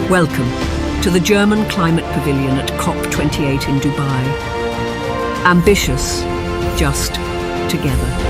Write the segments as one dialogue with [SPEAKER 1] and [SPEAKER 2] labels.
[SPEAKER 1] Welcome to the German Climate Pavilion at COP28 in Dubai. Ambitious, just together.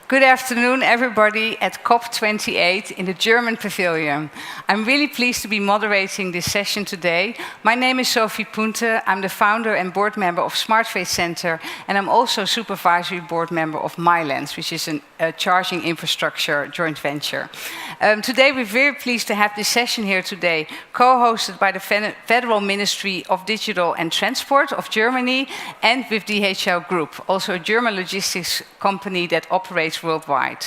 [SPEAKER 2] Good afternoon, everybody at COP28 in the German Pavilion. I'm really pleased to be moderating this session today. My name is Sophie Punte. I'm the founder and board member of SmartFace Center, and I'm also supervisory board member of Mylands, which is a charging infrastructure joint venture. Today, we're very pleased to have this session here today, co-hosted by the Federal Ministry of Digital and Transport of Germany and with DHL Group, also a German logistics company that operates worldwide.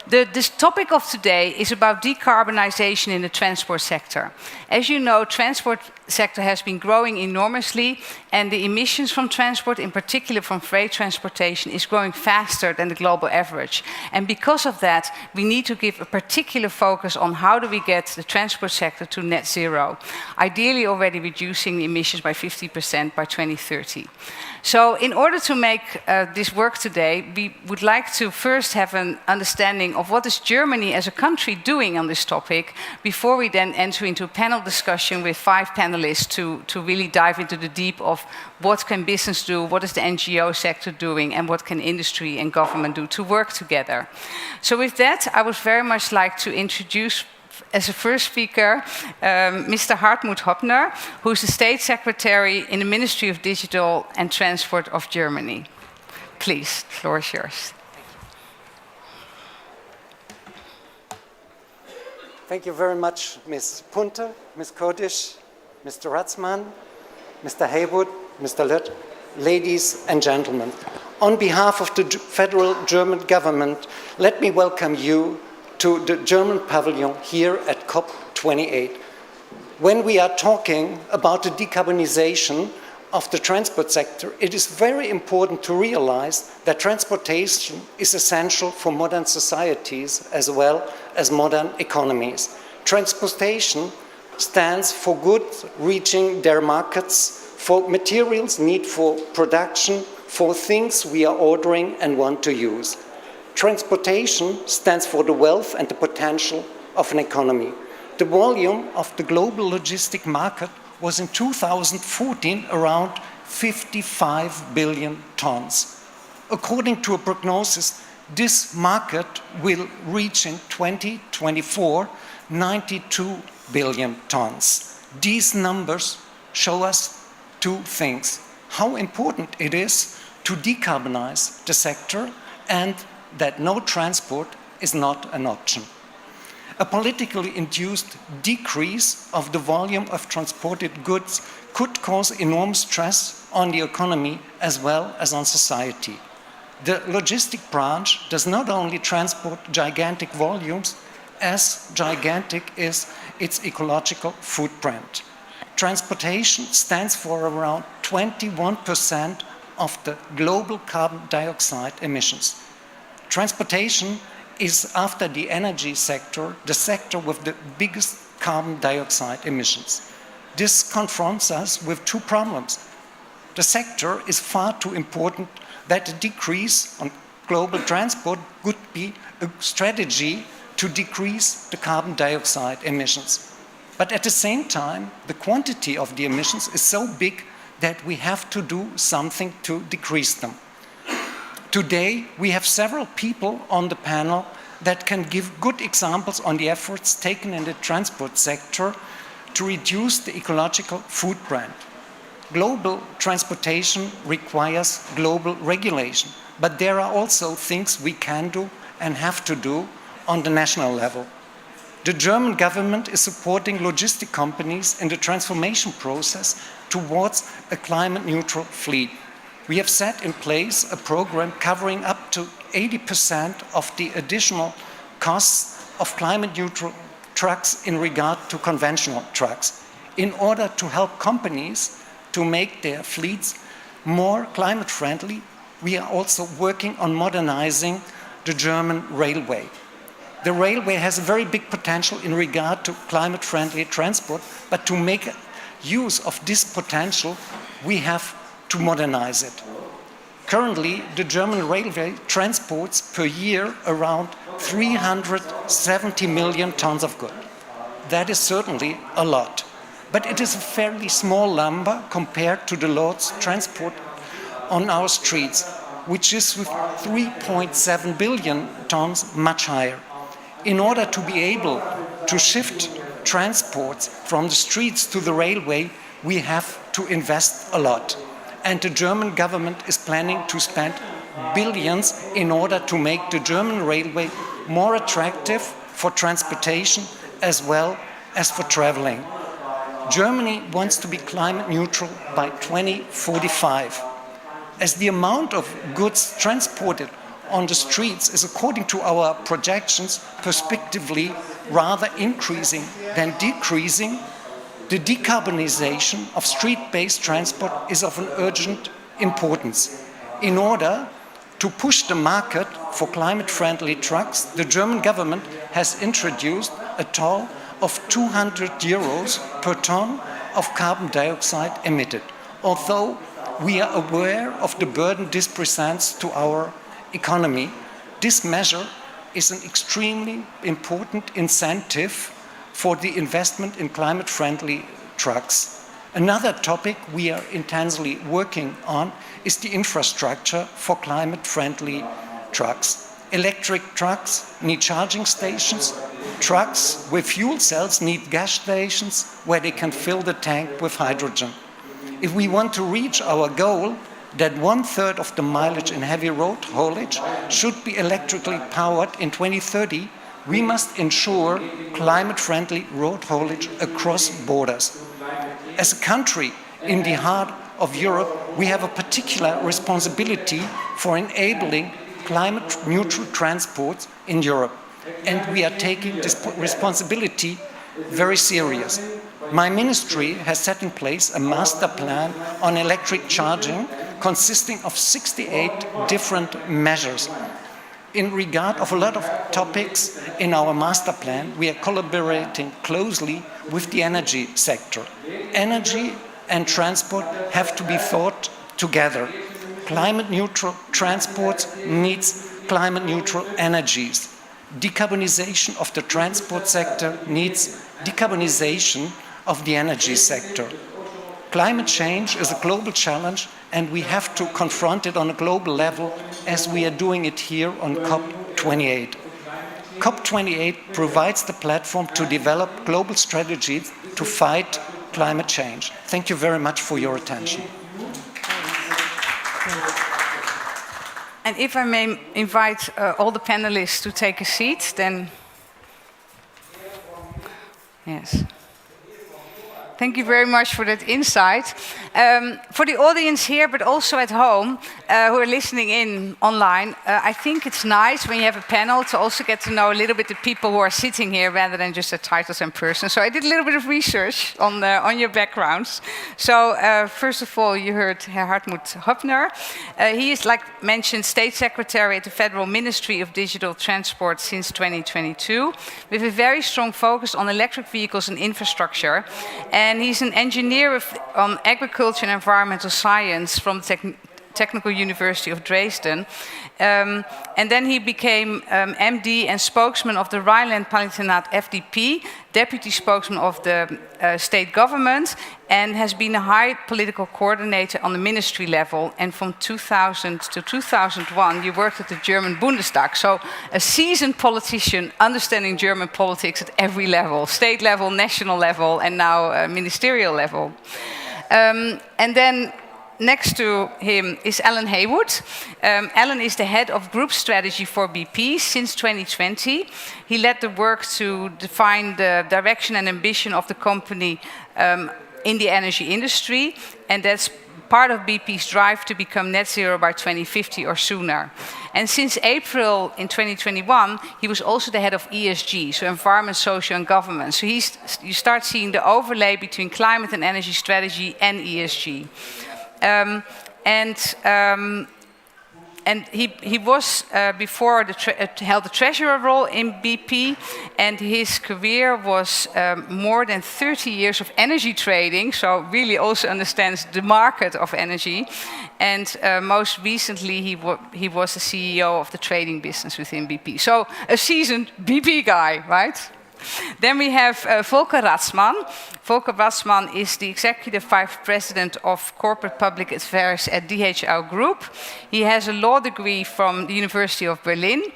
[SPEAKER 2] This topic of today is about decarbonization in the transport sector. As you know, transport sector has been growing enormously, and the emissions from transport, in particular from freight transportation, is growing faster than the global average. And because of that, we need to give a particular focus on how do we get the transport sector to net zero, ideally already reducing the emissions by 50% by 2030. So in order to make this work today, we would like to first have an understanding of what is Germany as a country doing on this topic before we then enter into a panel discussion with 5 panelists to really dive into the deep of what can business do, what is the NGO sector doing, and what can industry and government do to work together. So with that, I would very much like to introduce as a first speaker, Mr. Hartmut Hoppner, who's the State Secretary in the Ministry of Digital and Transport of Germany. Please, the floor is yours.
[SPEAKER 3] Thank you very much, Ms. Punte, Ms. Kodisch, Mr. Ratzmann, Mr. Haywood, Mr. Lett, ladies and gentlemen. On behalf of the federal German government, let me welcome you to the German Pavilion here at COP28. When we are talking about the decarbonization of the transport sector, it is very important to realize that transportation is essential for modern societies as well as modern economies. Transportation stands for goods reaching their markets, for materials needed for production, for things we are ordering and want to use. Transportation stands for the wealth and the potential of an economy. The volume of the global logistic market was in 2014 around 55 billion tons. According to a prognosis, this market will reach in 2024 92 billion tons. These numbers show us 2 things: how important it is to decarbonize the sector and that no transport is not an option. A politically induced decrease of the volume of transported goods could cause enormous stress on the economy as well as on society. The logistic branch does not only transport gigantic volumes, as gigantic is its ecological footprint. Transportation stands for around 21% of the global carbon dioxide emissions. Transportation is, after the energy sector, the sector with the biggest carbon dioxide emissions. This confronts us with 2 problems. The sector is far too important that a decrease on global transport would be a strategy to decrease the carbon dioxide emissions. But at the same time, the quantity of the emissions is so big that we have to do something to decrease them. Today, we have several people on the panel that can give good examples on the efforts taken in the transport sector to reduce the ecological footprint. Global transportation requires global regulation, but there are also things we can do and have to do on the national level. The German government is supporting logistic companies in the transformation process towards a climate-neutral fleet. We have set in place a program covering up to 80% of the additional costs of climate-neutral trucks in regard to conventional trucks, in order to help companies to make their fleets more climate-friendly. We are also working on modernizing the German railway. The railway has a very big potential in regard to climate-friendly transport, but to make use of this potential, we have to modernize it. Currently, the German railway transports per year around 370 million tons of goods. That is certainly a lot, but it is a fairly small number compared to the loads transported on our streets, which is with 3.7 billion tons much higher. In order to be able to shift transports from the streets to the railway, we have to invest a lot. And the German government is planning to spend billions in order to make the German railway more attractive for transportation as well as for traveling. Germany wants to be climate neutral by 2045. As the amount of goods transported on the streets is, according to our projections, prospectively rather increasing than decreasing, the decarbonization of street-based transport is of an urgent importance. In order to push the market for climate-friendly trucks, the German government has introduced a toll of 200 euros per ton of carbon dioxide emitted. Although we are aware of the burden this presents to our economy, this measure is an extremely important incentive for the investment in climate-friendly trucks. Another topic we are intensely working on is the infrastructure for climate-friendly trucks. Electric trucks need charging stations. Trucks with fuel cells need gas stations where they can fill the tank with hydrogen. If we want to reach our goal that 1/3 of the mileage in heavy road haulage should be electrically powered in 2030, we must ensure climate-friendly road haulage across borders. As a country in the heart of Europe, we have a particular responsibility for enabling climate-neutral transport in Europe, and we are taking this responsibility very serious. My ministry has set in place a master plan on electric charging consisting of 68 different measures. In regard of a lot of topics in our master plan, we are collaborating closely with the energy sector. Energy and transport have to be thought together. Climate neutral transport needs climate neutral energies. Decarbonization of the transport sector needs decarbonization of the energy sector. Climate change is a global challenge, and we have to confront it on a global level as we are doing it here on COP28. COP28 provides the platform to develop global strategies to fight climate change. Thank you very much for your attention.
[SPEAKER 2] And if I may invite all the panelists to take a seat, then yes. Thank you very much for that insight. For the audience here, but also at home, who are listening in online, I think it's nice when you have a panel to also get to know a little bit the people who are sitting here rather than just the titles and persons. So I did a little bit of research on your backgrounds. So first of all, you heard Herr Hartmut Höppner. He is, like mentioned, State Secretary at the Federal Ministry of Digital Transport since 2022, with a very strong focus on electric vehicles and infrastructure. And he's an engineer on agriculture and environmental science from the Technical University of Dresden. And then he became MD and spokesman of the Rhineland-Palatinate FDP, deputy spokesman of the state government, and has been a high political coordinator on the ministry level. And from 2000 to 2001, you worked at the German Bundestag. So a seasoned politician understanding German politics at every level, state level, national level, and now ministerial level. And then next to him is Alan Haywood. Alan is the head of group strategy for BP since 2020. He led the work to define the direction and ambition of the company in the energy industry, and that's part of BP's drive to become net zero by 2050 or sooner. And since April in 2021, he was also the head of ESG, so environment, social and government. So you start seeing the overlay between climate and energy strategy and ESG. And he was before held the treasurer role in BP, and his career was more than 30 years of energy trading, so really also understands the market of energy. And most recently, he was the CEO of the trading business within BP. So a seasoned BP guy, right? Then we have Volker Ratzmann. Volker Ratzmann is the Executive Vice President of Corporate Public Affairs at DHL Group. He has a law degree from the University of Berlin,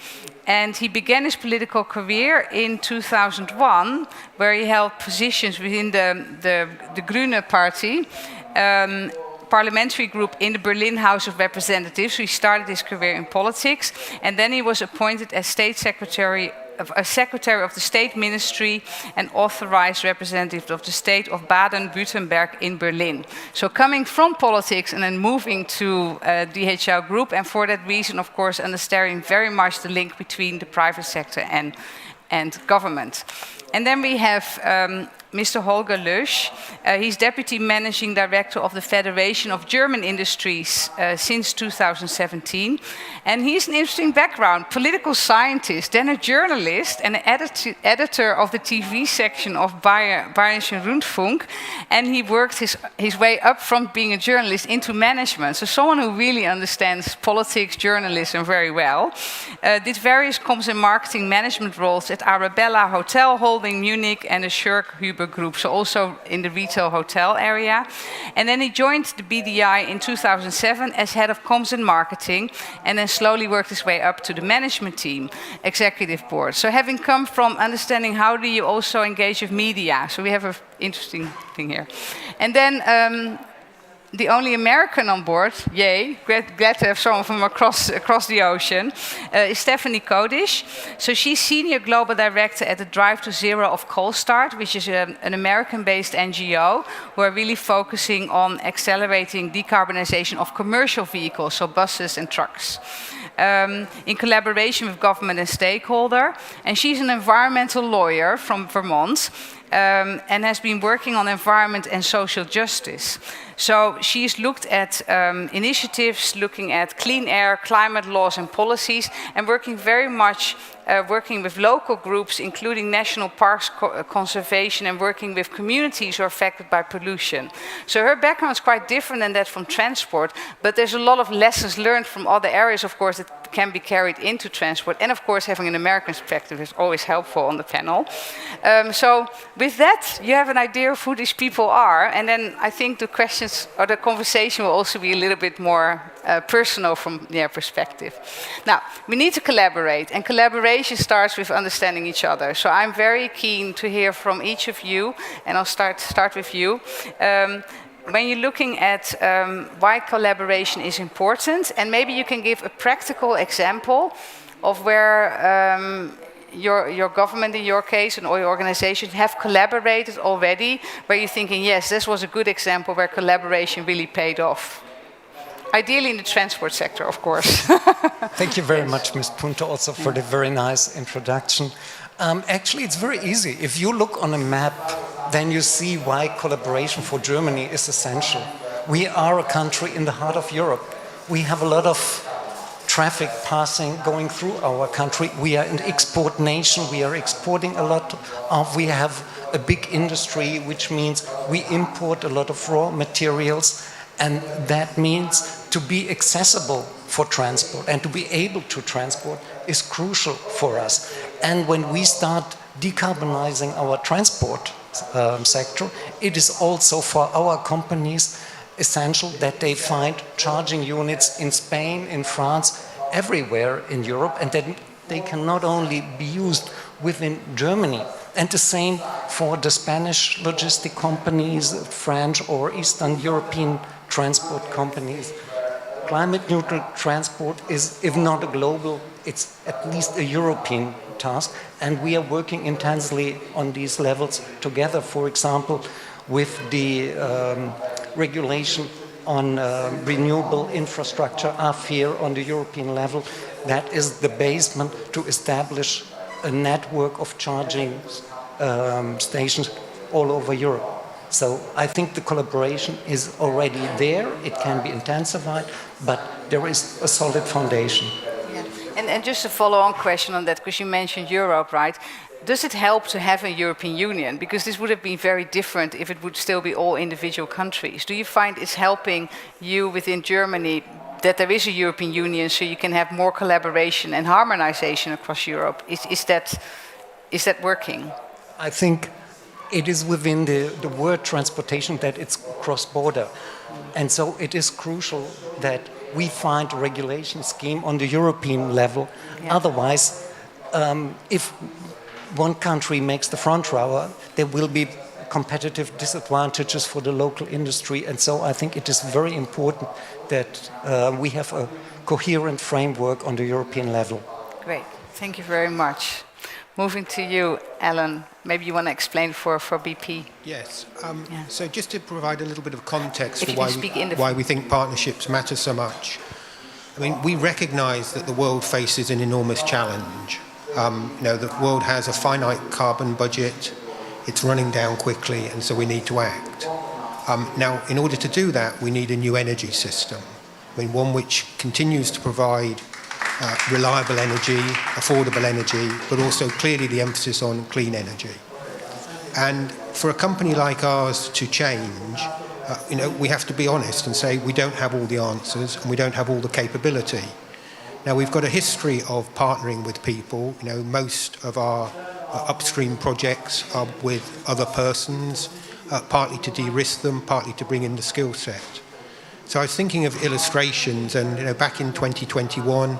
[SPEAKER 2] and he began his political career in 2001, where he held positions within the Grüne Party, parliamentary group in the Berlin House of Representatives. So he started his career in politics, and then he was appointed as State Secretary of the State Ministry and authorized representative of the state of Baden-Württemberg in Berlin. So coming from politics and then moving to DHL Group, and for that reason, of course, understanding very much the link between the private sector and government. And then we have Mr. Holger Lösch. He's Deputy Managing Director of the Federation of German Industries since 2017. And he's an interesting background, political scientist, then a journalist and an editor of the TV section of Bayerischen Rundfunk. And he worked his way up from being a journalist into management. So someone who really understands politics, journalism very well. Did various comms and marketing management roles at Arabella Hotel Holding Munich and the Schurk Huber Group, so also in the retail hotel area. And then he joined the BDI in 2007 as head of comms and marketing, and then slowly worked his way up to the management team, executive board. So having come from understanding how do you also engage with media, so we have an interesting thing here. And then the only American on board, yay, glad to have someone from across the ocean, is Stephanie Kodish. So she's Senior Global Director at the Drive to Zero of Coalstart, which is an American-based NGO who are really focusing on accelerating decarbonization of commercial vehicles, so buses and trucks. In collaboration with government and stakeholder. And she's an environmental lawyer from Vermont, and has been working on environment and social justice. So she's looked at initiatives, looking at clean air, climate laws and policies, and working very much working with local groups, including national parks conservation, and working with communities who are affected by pollution. So her background is quite different than that from transport, but there's a lot of lessons learned from other areas, of course, that can be carried into transport. And of course, having an American perspective is always helpful on the panel. So with that, you have an idea of who these people are. And then I think the questions or the conversation will also be a little bit more personal from their perspective. Now, we need to collaborate, and collaboration starts with understanding each other. So I'm very keen to hear from each of you, and I'll start with you. When you're looking at why collaboration is important, and maybe you can give a practical example of where your government, in your case, and all your organizations have collaborated already, where you're thinking, yes, this was a good example where collaboration really paid off. Ideally in the transport sector, of course.
[SPEAKER 3] Thank you very much, Ms. Punte, also for the very nice introduction. Actually, it's very easy. If you look on a map, then you see why collaboration for Germany is essential. We are a country in the heart of Europe. We have a lot of traffic passing, going through our country. We are an export nation. We are exporting a lot we have a big industry, which means we import a lot of raw materials. And that means to be accessible for transport and to be able to transport is crucial for us. And when we start decarbonizing our transport sector, it is also for our companies essential that they find charging units in Spain, in France, everywhere in Europe, and that they can not only be used within Germany. And the same for the Spanish logistic companies, French or Eastern European transport companies. Climate neutral transport is, if not a global, it's at least a European task, and we are working intensely on these levels together, for example, with the regulation on renewable infrastructure, AFIR, on the European level. That is the basement to establish a network of charging stations all over Europe. So I think the collaboration is already there, it can be intensified, but there is a solid foundation.
[SPEAKER 2] Yeah. And just a follow-on question on that, because you mentioned Europe, right? Does it help to have a European Union? Because this would have been very different if it would still be all individual countries. Do you find it's helping you within Germany that there is a European Union so you can have more collaboration and harmonization across Europe? Is that working?
[SPEAKER 3] I think it is within the word transportation that it's cross-border. And so it is crucial that we find a regulation scheme on the European level.
[SPEAKER 2] Yeah.
[SPEAKER 3] Otherwise, if one country makes the front rower, there will be competitive disadvantages for the local industry. And so I think it is very important that we have a coherent framework on the European level.
[SPEAKER 2] Great, thank you very much. Moving to you, Alan, maybe you want to explain for BP.
[SPEAKER 4] Yes, so just to provide a little bit of context
[SPEAKER 2] If
[SPEAKER 4] for why we think partnerships matter so much. I mean, we recognise that the world faces an enormous challenge. The world has a finite carbon budget, it's running down quickly, and so we need to act. Now, in order to do that, we need a new energy system. I mean, one which continues to provide reliable energy, affordable energy, but also clearly the emphasis on clean energy. And for a company like ours to change, we have to be honest and say we don't have all the answers and we don't have all the capability. Now, we've got a history of partnering with people. Most of our upstream projects are with other persons, partly to de-risk them, partly to bring in the skill set. So I was thinking of illustrations, and back in 2021,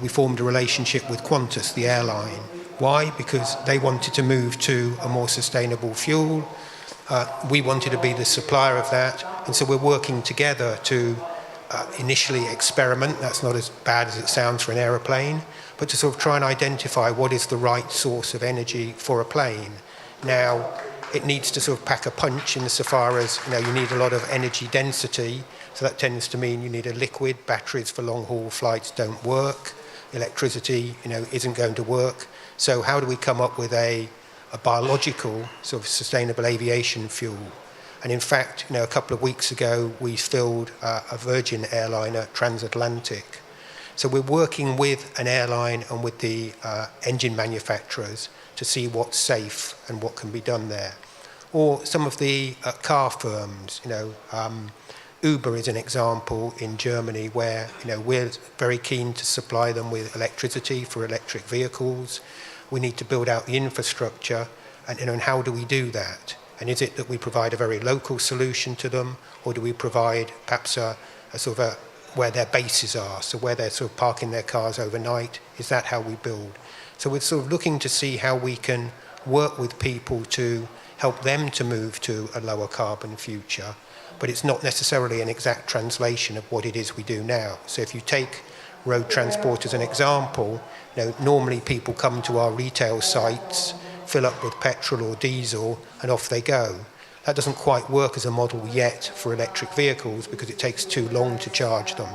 [SPEAKER 4] we formed a relationship with Qantas, the airline. Why? Because they wanted to move to a more sustainable fuel. We wanted to be the supplier of that, and so we're working together to initially experiment. That's not as bad as it sounds for an aeroplane, but to sort of try and identify what is the right source of energy for a plane. Now, it needs to sort of pack a punch insofar as you need a lot of energy density. So that tends to mean you need a liquid. Batteries for long-haul flights don't work. Electricity, isn't going to work. So how do we come up with a biological sort of sustainable aviation fuel? And in fact, a couple of weeks ago, we filled a Virgin airliner, transatlantic. So we're working with an airline and with the engine manufacturers to see what's safe and what can be done there. Or some of the car firms, Uber is an example in Germany where we're very keen to supply them with electricity for electric vehicles. We need to build out the infrastructure, and how do we do that? And is it that we provide a very local solution to them, or do we provide perhaps a sort of where their bases are, so where they're sort of parking their cars overnight? Is that how we build? So we're sort of looking to see how we can work with people to help them to move to a lower carbon future. But it's not necessarily an exact translation of what it is we do now. So if you take road transport as an example, normally people come to our retail sites, fill up with petrol or diesel, and off they go. That doesn't quite work as a model yet for electric vehicles because it takes too long to charge them.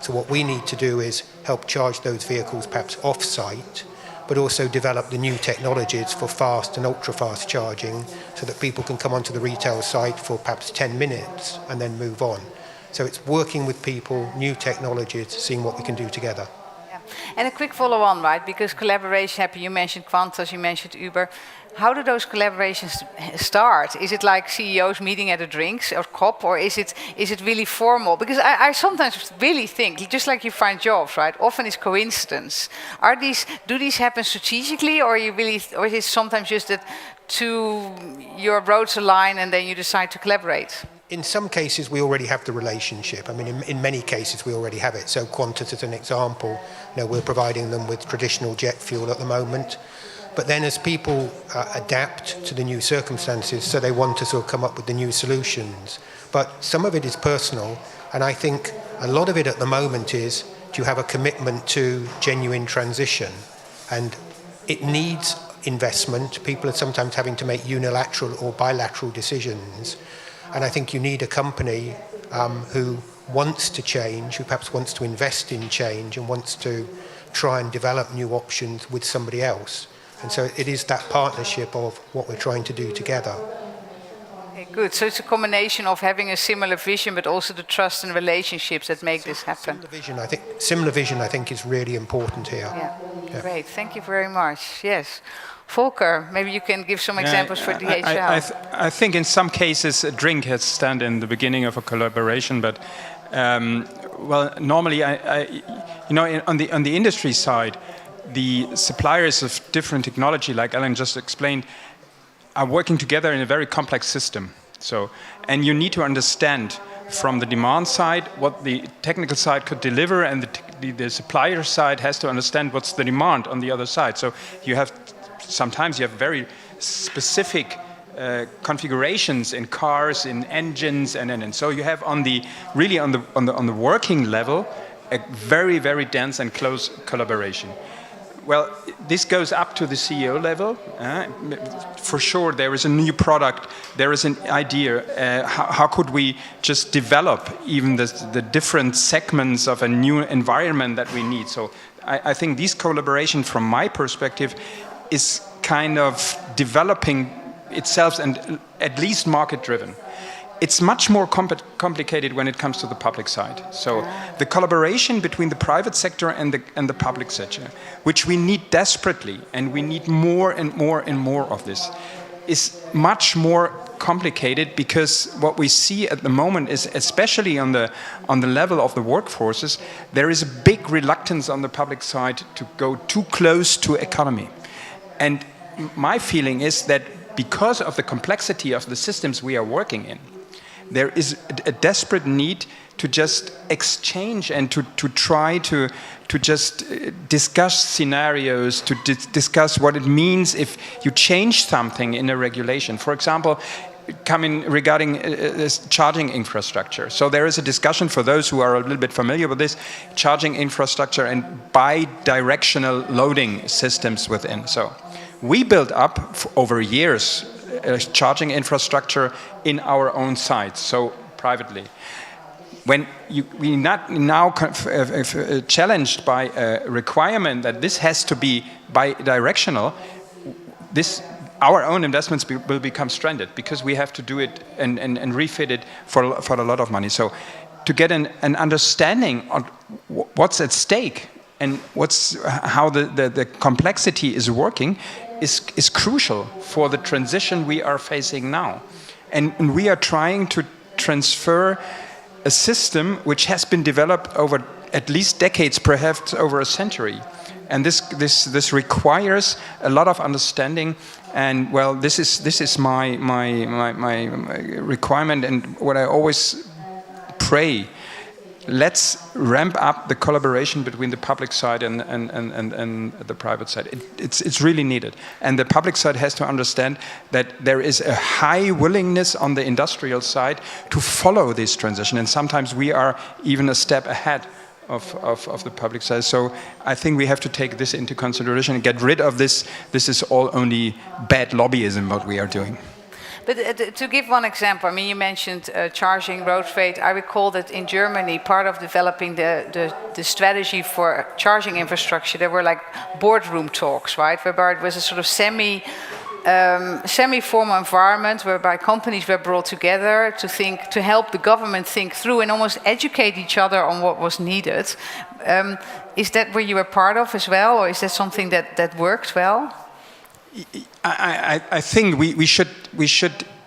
[SPEAKER 4] So what we need to do is help charge those vehicles perhaps off-site, but also develop the new technologies for fast and ultra-fast charging so that people can come onto the retail site for perhaps 10 minutes and then move on. So it's working with people, new technologies, seeing what we can do together.
[SPEAKER 2] Yeah. And a quick follow-on, right? Because collaboration happened. You mentioned Qantas, you mentioned Uber. How do those collaborations start? Is it like CEOs meeting at a drinks or COP, or is it really formal? Because I sometimes really think, just like you find jobs, right? Often it's coincidence. Do these happen strategically, or is it sometimes just that your roads align and then you decide to collaborate?
[SPEAKER 4] In some cases, we already have the relationship. I mean, in many cases, we already have it. So Qantas, as an example, we're providing them with traditional jet fuel at the moment. But then as people adapt to the new circumstances, so they want to sort of come up with the new solutions. But some of it is personal, and I think a lot of it at the moment is, do you have a commitment to genuine transition? And it needs investment. People are sometimes having to make unilateral or bilateral decisions. And I think you need a company who wants to change, who perhaps wants to invest in change and wants to try and develop new options with somebody else. And so it is that partnership of what we're trying to do together.
[SPEAKER 2] Okay, Good. So it's a combination of having a similar vision, but also the trust and relationships that make this happen.
[SPEAKER 4] Similar vision, I think, is really important here.
[SPEAKER 2] Yeah. Great. Thank you very much. Yes. Volker, maybe you can give some examples for DHL.
[SPEAKER 5] I think in some cases a drink has stand in the beginning of a collaboration, but well, normally, on the industry side, the suppliers of different technology, like Alan just explained, are working together in a very complex system. So, and you need to understand from the demand side what the technical side could deliver, and the supplier side has to understand what's the demand on the other side. So sometimes you have very specific configurations in cars, in engines, and so you have on the working level a very, very dense and close collaboration. Well, this goes up to the CEO level. For sure, there is a new product, there is an idea. How could we just develop even the different segments of a new environment that we need? So I think this collaboration, from my perspective, is kind of developing itself and at least market-driven. It's much more complicated when it comes to the public side. So the collaboration between the private sector and the public sector, which we need desperately, and we need more and more and more of this, is much more complicated, because what we see at the moment is, especially on the level of the workforces, there is a big reluctance on the public side to go too close to economy. And my feeling is that because of the complexity of the systems we are working in, there is a desperate need to just exchange and to try to just discuss scenarios, to discuss what it means if you change something in a regulation. For example, regarding this charging infrastructure. So there is a discussion, for those who are a little bit familiar with this, charging infrastructure and bi-directional loading systems within. So we built up over years charging infrastructure in our own sites, so privately. When we now challenged by a requirement that this has to be bi-directional, our own investments will become stranded, because we have to do it and refit it for a lot of money. So to get an understanding on what's at stake and how the complexity is working is crucial for the transition we are facing now. And we are trying to transfer a system which has been developed over at least decades, perhaps over a century. And this requires a lot of understanding. And well, this is my requirement, and what I always pray. Let's ramp up the collaboration between the public side and the private side. It's really needed. And the public side has to understand that there is a high willingness on the industrial side to follow this transition. And sometimes we are even a step ahead of the public side. So I think we have to take this into consideration and get rid of this. This is all only bad lobbyism, what we are doing.
[SPEAKER 2] But to give one example, I mean, you mentioned charging road freight. I recall that in Germany, part of developing the strategy for charging infrastructure, there were like boardroom talks, right? Whereby it was a sort of semi-formal environment whereby companies were brought together to help the government think through and almost educate each other on what was needed. Is that what you were part of as well, or is that something that worked well?
[SPEAKER 5] I think we should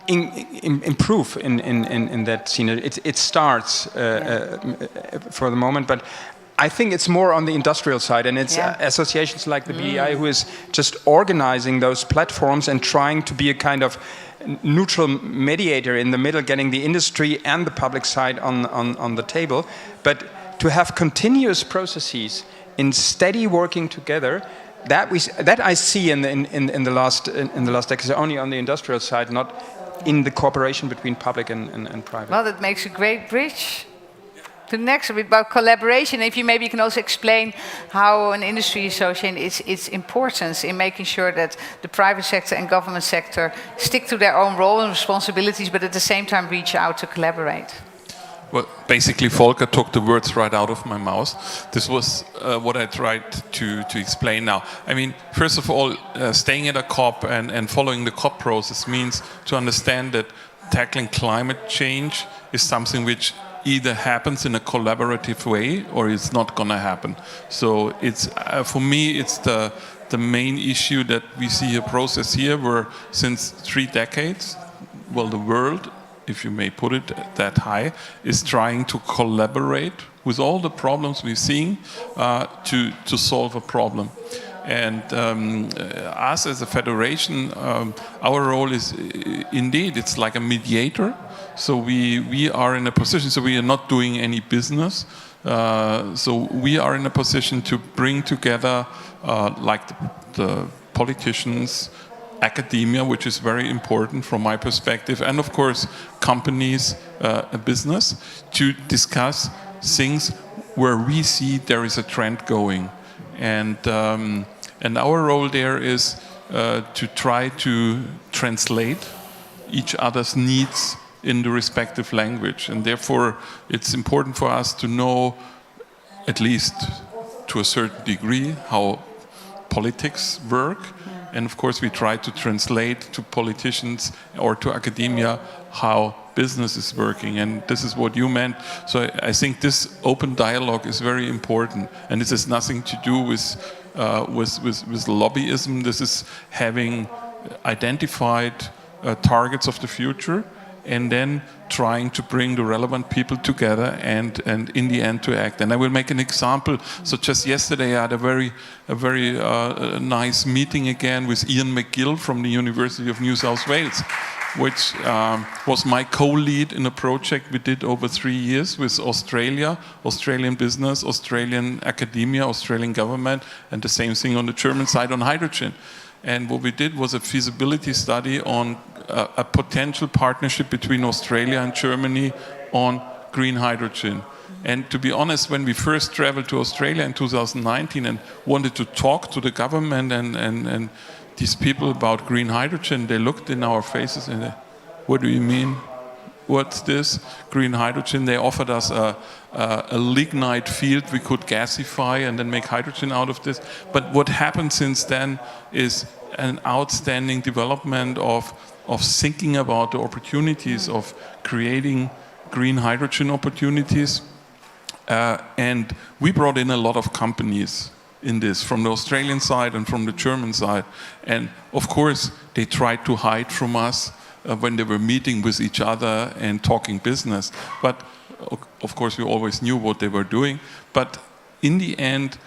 [SPEAKER 5] improve in that scene. It starts for the moment, but I think it's more on the industrial side, and it's associations like the BDI who is just organizing those platforms and trying to be a kind of neutral mediator in the middle, getting the industry and the public side on the table, but to have continuous processes in steady working together. That I see in the last decades, only on the industrial side, not in the cooperation between public and private.
[SPEAKER 2] Well, that makes a great bridge to the next bit about collaboration. If you maybe can also explain how an industry association its importance in making sure that the private sector and government sector stick to their own role and responsibilities, but at the same time reach out to collaborate.
[SPEAKER 6] Well, basically, Volker took the words right out of my mouth. This was what I tried to explain now. I mean, first of all, staying at a COP and following the COP process means to understand that tackling climate change is something which either happens in a collaborative way or it's not going to happen. So it's for me, it's the main issue that we see a process here where since 3 decades, well, the world, if you may put it that high, is trying to collaborate with all the problems we're seeing to solve a problem. And us as a federation, our role is indeed, it's like a mediator. So we are in a position, so we are not doing any business. So we are in a position to bring together like the politicians, academia, which is very important from my perspective, and of course companies, a business, to discuss things where we see there is a trend going. And our role there is to try to translate each other's needs in the respective language. And therefore, it's important for us to know, at least to a certain degree, how politics work. And of course, we try to translate to politicians or to academia how business is working. And this is what you meant. So I think this open dialogue is very important. And this has nothing to do with lobbyism. This is having identified targets of the future and then trying to bring the relevant people together and in the end to act. And I will make an example. So just yesterday I had a very nice meeting again with Ian McGill from the University of New South Wales, which was my co-lead in a project we did over 3 years with Australia, Australian business, Australian academia, Australian government, and the same thing on the German side on hydrogen. And what we did was a feasibility study on a potential partnership between Australia and Germany on green hydrogen. And to be honest, when we first traveled to Australia in 2019 and wanted to talk to the government and these people about green hydrogen, they looked in our faces and they, what do you mean? What's this? Green hydrogen? They offered us a lignite field we could gasify and then make hydrogen out of this. But what happened since then is an outstanding development of thinking about the opportunities of creating green hydrogen opportunities. And we brought in a lot of companies in this, from the Australian side and from the German side. And of course, they tried to hide from us when they were meeting with each other and talking business. But of course, we always knew what they were doing. But in the end,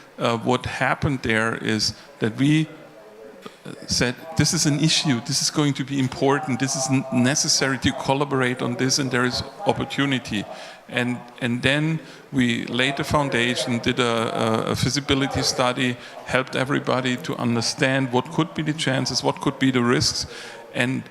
[SPEAKER 6] what happened there is that we said, this is an issue, this is going to be important, this is necessary to collaborate on this, and there is opportunity. And then we laid the foundation, did a feasibility study, helped everybody to understand what could be the chances, what could be the risks. And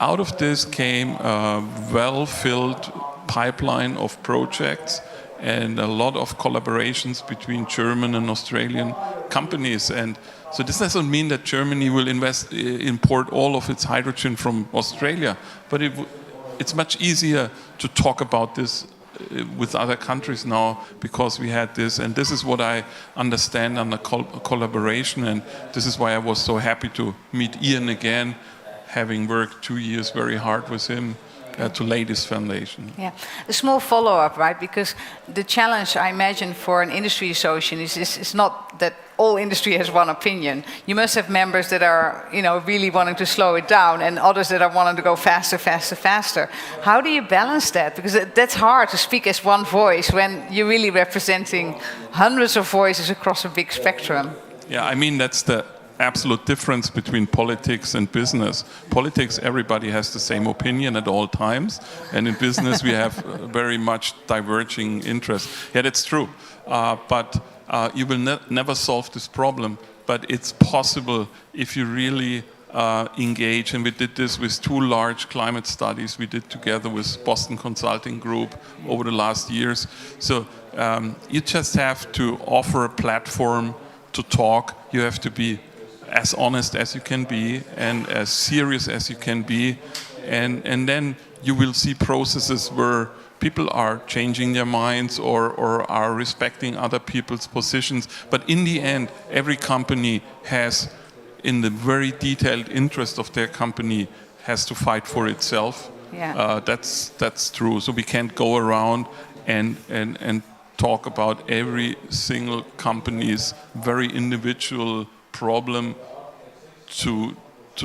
[SPEAKER 6] out of this came a well-filled pipeline of projects and a lot of collaborations between German and Australian companies. And so this doesn't mean that Germany will import all of its hydrogen from Australia, but it's much easier to talk about this with other countries now because we had this, and this is what I understand under collaboration, and this is why I was so happy to meet Ian again, having worked 2 years very hard with him to lay this foundation.
[SPEAKER 2] Yeah, a small follow-up, right? Because the challenge, I imagine, for an industry association is not that all industry has one opinion. You must have members that are, really wanting to slow it down, and others that are wanting to go faster, faster, faster. How do you balance that? Because that's hard to speak as one voice when you're really representing hundreds of voices across a big spectrum.
[SPEAKER 6] Yeah, I mean, that's the absolute difference between politics and business. Politics, everybody has the same opinion at all times, and in business we have very much diverging interests. Yeah, that's true, but you will never solve this problem, but it's possible if you really engage, and we did this with 2 large climate studies we did together with Boston Consulting Group over the last years. So you just have to offer a platform to talk. You have to be as honest as you can be and as serious as you can be, and then you will see processes where people are changing their minds or are respecting other people's positions. But in the end, every company has, in the very detailed interest of their company, has to fight for itself.
[SPEAKER 2] Yeah.
[SPEAKER 6] That's true. So we can't go around and talk about every single company's very individual problem to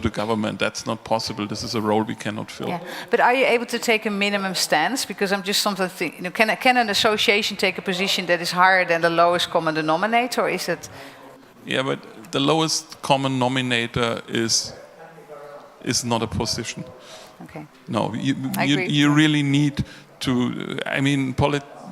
[SPEAKER 6] the government. That's not possible. This is a role we cannot fill.
[SPEAKER 2] Yeah. But are you able to take a minimum stance? Because I'm just sometimes thinking, can an association take a position that is higher than the lowest common denominator, or is it?
[SPEAKER 6] Yeah, but the lowest common denominator is not a position.
[SPEAKER 2] Okay.
[SPEAKER 6] No,
[SPEAKER 2] I agree.
[SPEAKER 6] you really need to. I mean,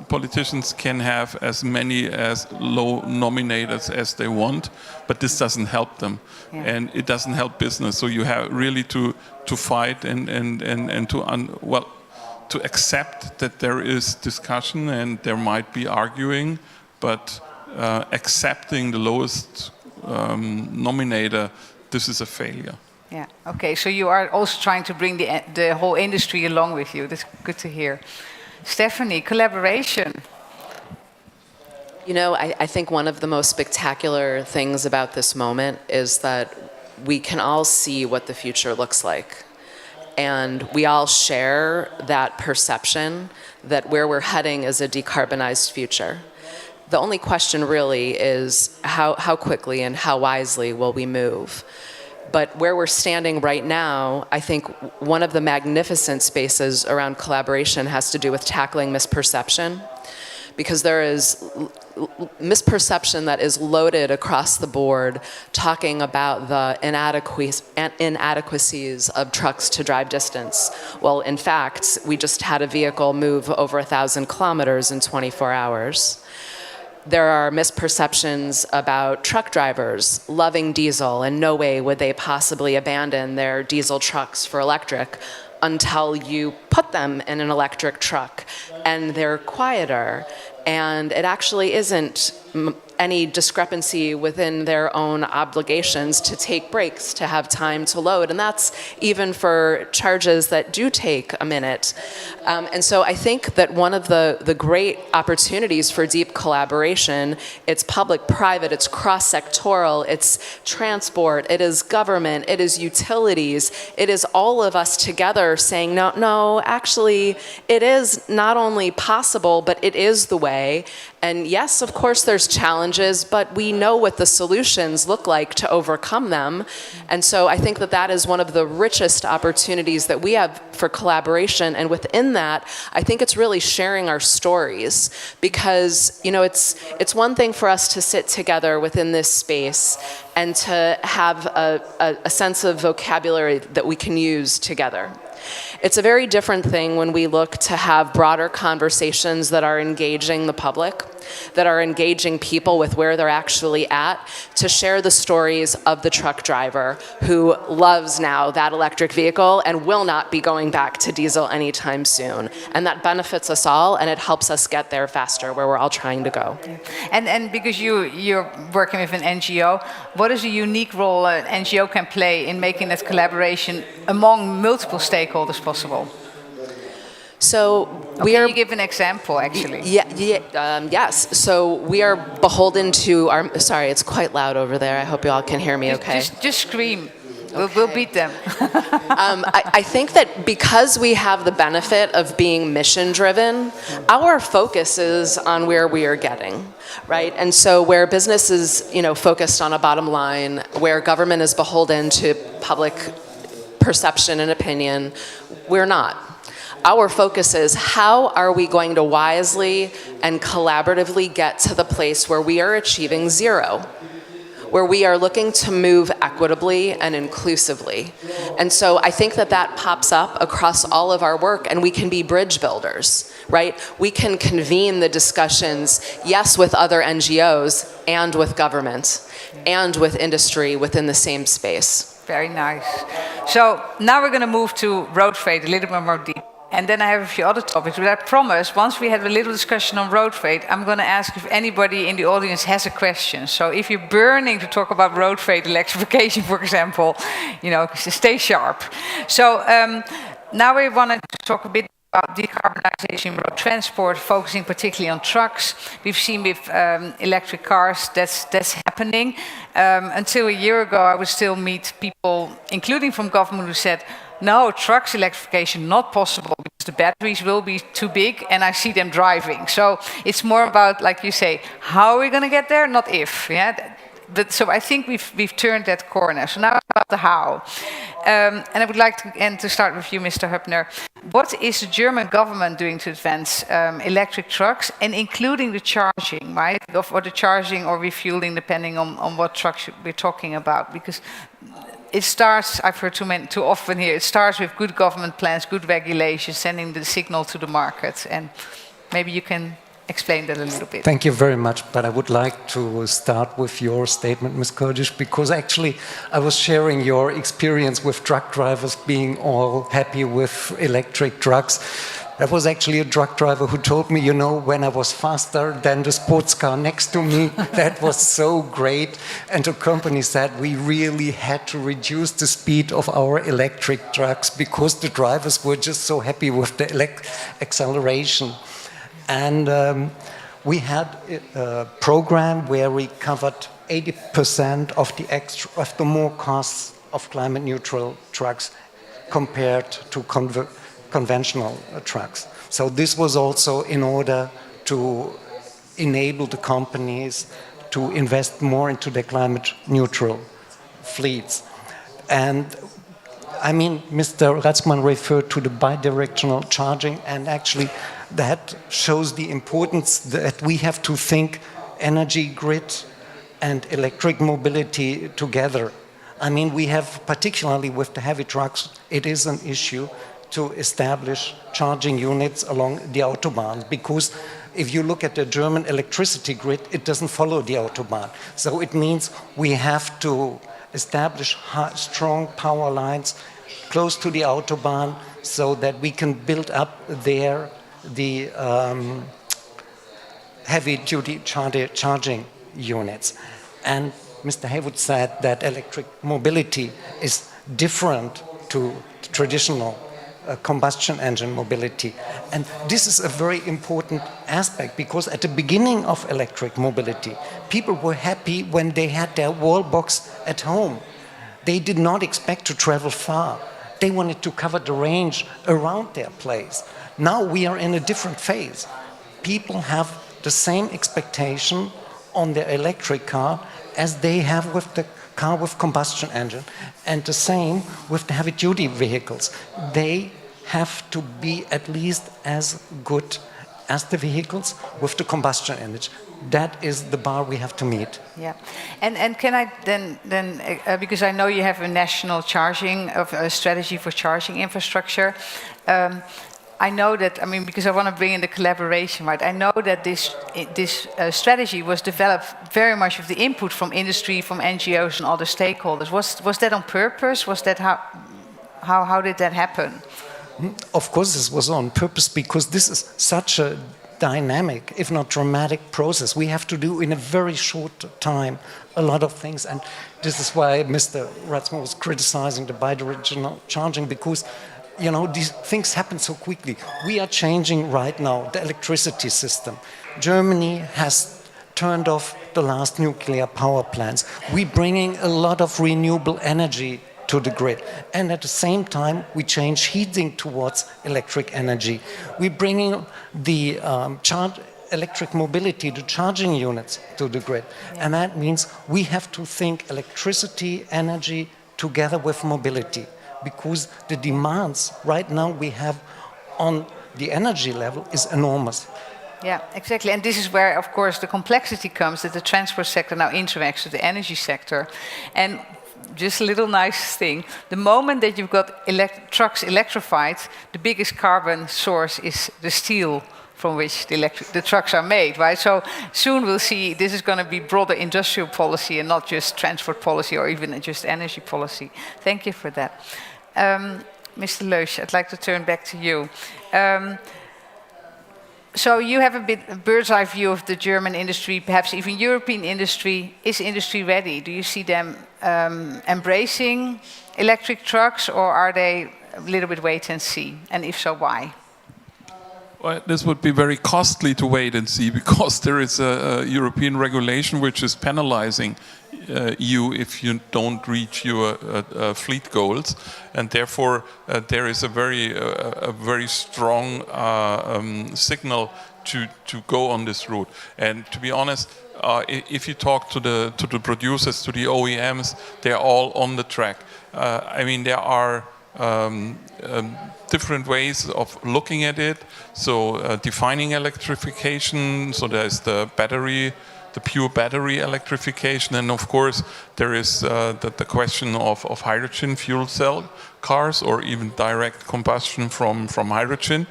[SPEAKER 6] politicians can have as many as low nominators as they want, but this doesn't help them, and it doesn't help business. So you have really to fight and to accept that there is discussion and there might be arguing, but accepting the lowest nominator, this is a failure.
[SPEAKER 2] Yeah. Okay. So you are also trying to bring the whole industry along with you. That's good to hear. Stephanie, collaboration.
[SPEAKER 7] You know, I think one of the most spectacular things about this moment is that we can all see what the future looks like. And we all share that perception that where we're heading is a decarbonized future. The only question really is how quickly and how wisely will we move? But where we're standing right now, I think one of the magnificent spaces around collaboration has to do with tackling misperception, because there is misperception that is loaded across the board, talking about the inadequacies of trucks to drive distance. Well, in fact, we just had a vehicle move over 1,000 kilometers in 24 hours. There are misperceptions about truck drivers loving diesel, and no way would they possibly abandon their diesel trucks for electric until you put them in an electric truck and they're quieter. And it actually isn't any discrepancy within their own obligations to take breaks, to have time to load. And that's even for charges that do take a minute. And so I think that one of the great opportunities for deep collaboration, it's public-private, it's cross-sectoral, it's transport, it is government, it is utilities, it is all of us together saying, no, actually, it is not only possible, but it is the way. And yes, of course, there's challenges, but we know what the solutions look like to overcome them. And so I think that that is one of the richest opportunities that we have for collaboration. And within that, I think it's really sharing our stories, because, you know, it's one thing for us to sit together within this space and to have a sense of vocabulary that we can use together. It's a very different thing when we look to have broader conversations that are engaging the public, that are engaging people with where they're actually at, to share the stories of the truck driver who loves now that electric vehicle and will not be going back to diesel anytime soon. And that benefits us all, and it helps us get there faster, where we're all trying to go.
[SPEAKER 2] And because you're working with an NGO, what is a unique role an NGO can play in making that collaboration among multiple stakeholders possible?
[SPEAKER 7] So
[SPEAKER 2] can you give an example, actually?
[SPEAKER 7] Yes. So we are beholden to our. Sorry, it's quite loud over there. I hope you all can hear me. Okay.
[SPEAKER 2] Just scream. Okay. We'll beat them.
[SPEAKER 7] I think that because we have the benefit of being mission-driven, our focus is on where we are getting, right? And so where business is, focused on a bottom line, where government is beholden to public perception and opinion, we're not. Our focus is, how are we going to wisely and collaboratively get to the place where we are achieving zero, where we are looking to move equitably and inclusively. And so I think that that pops up across all of our work, and we can be bridge builders, right? We can convene the discussions, yes, with other NGOs and with government and with industry within the same space.
[SPEAKER 2] Very nice. So now we're going to move to road freight a little bit more deep. And then I have a few other topics, but I promise, once we have a little discussion on road freight, I'm going to ask if anybody in the audience has a question. So if you're burning to talk about road freight electrification, for example, stay sharp. So now we want to talk a bit about decarbonization in road transport, focusing particularly on trucks. We've seen with electric cars that's happening. Until a year ago, I would still meet people, including from government, who said, no, trucks electrification not possible because the batteries will be too big and I see them driving. So it's more about, like you say, how are we going to get there, not if. Yeah. But so I think we've turned that corner. So now about the how. And I would like to start with you, Mr. Hübner. What is the German government doing to advance electric trucks, and including the charging, right? Or the charging or refueling, depending on what trucks we're talking about. Because it starts, I've heard too often here, it starts with good government plans, good regulations, sending the signal to the market. And maybe you can explain that a little bit.
[SPEAKER 3] Thank you very much, but I would like to start with your statement, Ms. Kurdish, because actually I was sharing your experience with truck drivers being all happy with electric trucks. There was actually a truck driver who told me, you know, when I was faster than the sports car next to me, that was so great. And the company said we really had to reduce the speed of our electric trucks because the drivers were just so happy with the acceleration. And we had a program where we covered 80% of the more costs of climate-neutral trucks compared to conventional trucks. So this was also in order to enable the companies to invest more into their climate-neutral fleets. And I mean, Mr. Ratzmann referred to the bidirectional charging, and actually that shows the importance that we have to think energy grid and electric mobility together. I mean, we have, particularly with the heavy trucks, it is an issue to establish charging units along the Autobahn, because if you look at the German electricity grid, it doesn't follow the Autobahn. So it means we have to establish strong power lines close to the Autobahn so that we can build up there the heavy-duty charging units. And Mr. Haywood said that electric mobility is different to traditional combustion engine mobility. And this is a very important aspect, because at the beginning of electric mobility, people were happy when they had their wall box at home. They did not expect to travel far. They wanted to cover the range around their place. Now we are in a different phase. People have the same expectation on their electric car as they have with the car with combustion engine, and the same with the heavy-duty vehicles. They have to be at least as good as the vehicles with the combustion engine. That is the bar we have to meet.
[SPEAKER 2] Yeah, and can I then because I know you have a national charging strategy for charging infrastructure. I know that, I mean, because I want to bring in the collaboration, right? I know that this strategy was developed very much with the input from industry, from NGOs and other stakeholders. Was that on purpose? Was that how did that happen?
[SPEAKER 3] Of course, this was on purpose, because this is such a dynamic, if not dramatic process. We have to do in a very short time a lot of things, and this is why Mr. Ratzmann was criticizing the bidirectional charging, because you know, these things happen so quickly. We are changing right now the electricity system. Germany has turned off the last nuclear power plants. We're bringing a lot of renewable energy to the grid. And at the same time, we change heating towards electric energy. We're bringing the electric mobility, the charging units to the grid. Yeah. And that means we have to think electricity, energy together with mobility, because the demands right now we have on the energy level is enormous.
[SPEAKER 2] Yeah, exactly. And this is where, of course, the complexity comes, that the transport sector now interacts with the energy sector. And just a little nice thing, the moment that you've got trucks electrified, the biggest carbon source is the steel from which the trucks are made, right? So soon we'll see this is going to be broader industrial policy and not just transport policy or even just energy policy. Thank you for that. Mr. Leusch, I'd like to turn back to you. So you have a bird's eye view of the German industry, perhaps even European industry. Is industry ready? Do you see them embracing electric trucks, or are they a little bit wait and see? And if so, why?
[SPEAKER 6] Well, this would be very costly to wait and see, because there is a European regulation which is penalizing you if you don't reach your fleet goals, and therefore there is a very strong signal to go on this route. And to be honest, if you talk to the producers, to the OEMs, they're all on the track. I mean, there are different ways of looking at it. So defining electrification, so there's the pure battery electrification, and of course there is the question of hydrogen fuel cell cars, or even direct combustion from hydrogen.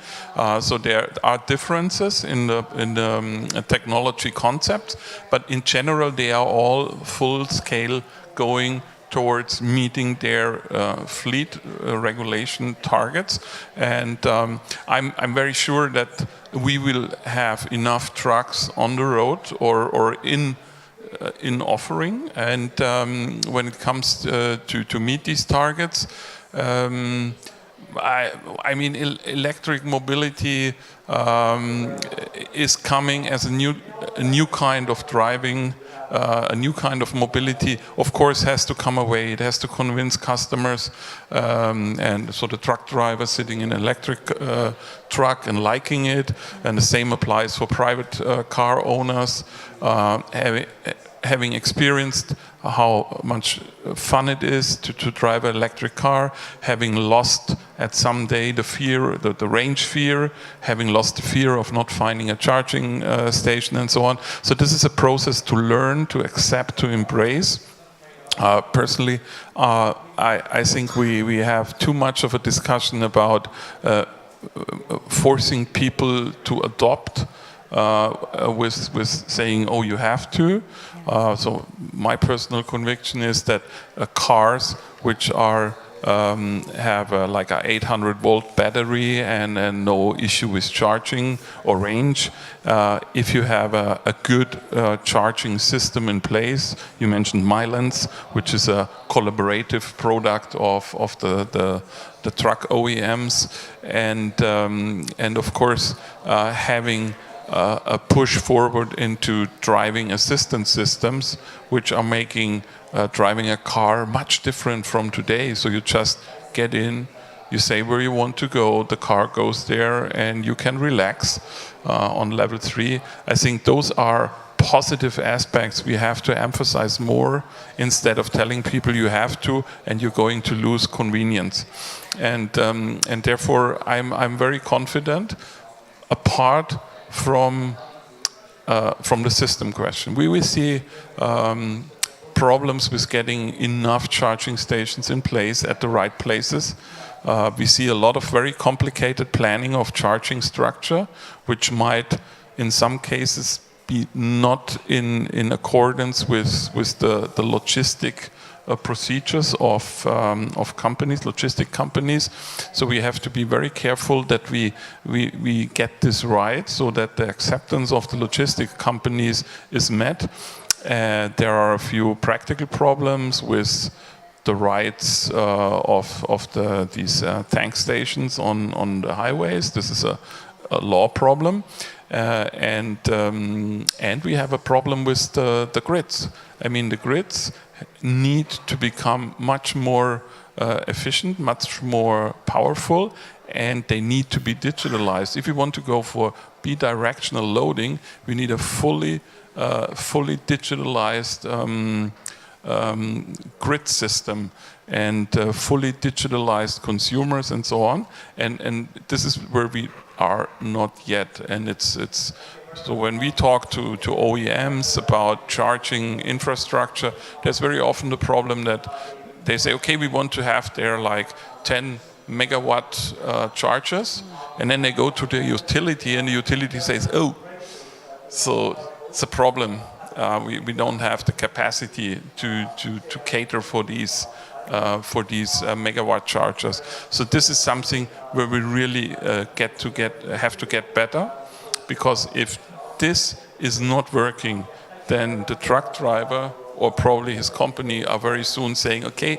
[SPEAKER 6] So there are differences in the technology concepts, but in general they are all full scale going towards meeting their fleet regulation targets, and I'm very sure that we will have enough trucks on the road or in offering, and when it comes to meet these targets, I mean, electric mobility is coming as a new kind of driving. A new kind of mobility, of course, has to come away. It has to convince customers, and so the truck driver sitting in an electric truck and liking it, and the same applies for private car owners, having experienced how much fun it is to drive an electric car, having lost at some day the fear, the range fear, having lost the fear of not finding a charging station and so on. So this is a process to learn, to accept, to embrace. Personally, I think we have too much of a discussion about forcing people to adopt with saying, oh, you have to. So my personal conviction is that cars which are have like a 800-volt battery and no issue with charging or range. If you have a good charging system in place, you mentioned Milans, which is a collaborative product of the truck OEMs, and of course having a push forward into driving assistance systems, which are making driving a car much different from today. So you just get in, you say where you want to go, the car goes there, and you can relax on level 3. I think those are positive aspects we have to emphasize more, instead of telling people you have to and you're going to lose convenience. And therefore I'm very confident, apart from the system question. We will see problems with getting enough charging stations in place at the right places. We see a lot of very complicated planning of charging structure, which might, in some cases, be not in accordance with the logistic procedures of companies, logistic companies. So we have to be very careful that we get this right, so that the acceptance of the logistic companies is met. There are a few practical problems with the rights of these tank stations on the highways. This is a law problem. And we have a problem with the grids. I mean, the grids need to become much more efficient, much more powerful, and they need to be digitalized. If we want to go for bidirectional loading, we need a fully digitalized grid system, and fully digitalized consumers and so on. And this is where we are not yet. And it's so when we talk to OEMs about charging infrastructure, there's very often the problem that they say, okay, we want to have their like 10 megawatt chargers, and then they go to the utility, and the utility says, oh, so it's a problem. We don't have the capacity to cater for these megawatt chargers. So this is something where we really have to get better, because if this is not working, then the truck driver or probably his company are very soon saying, okay,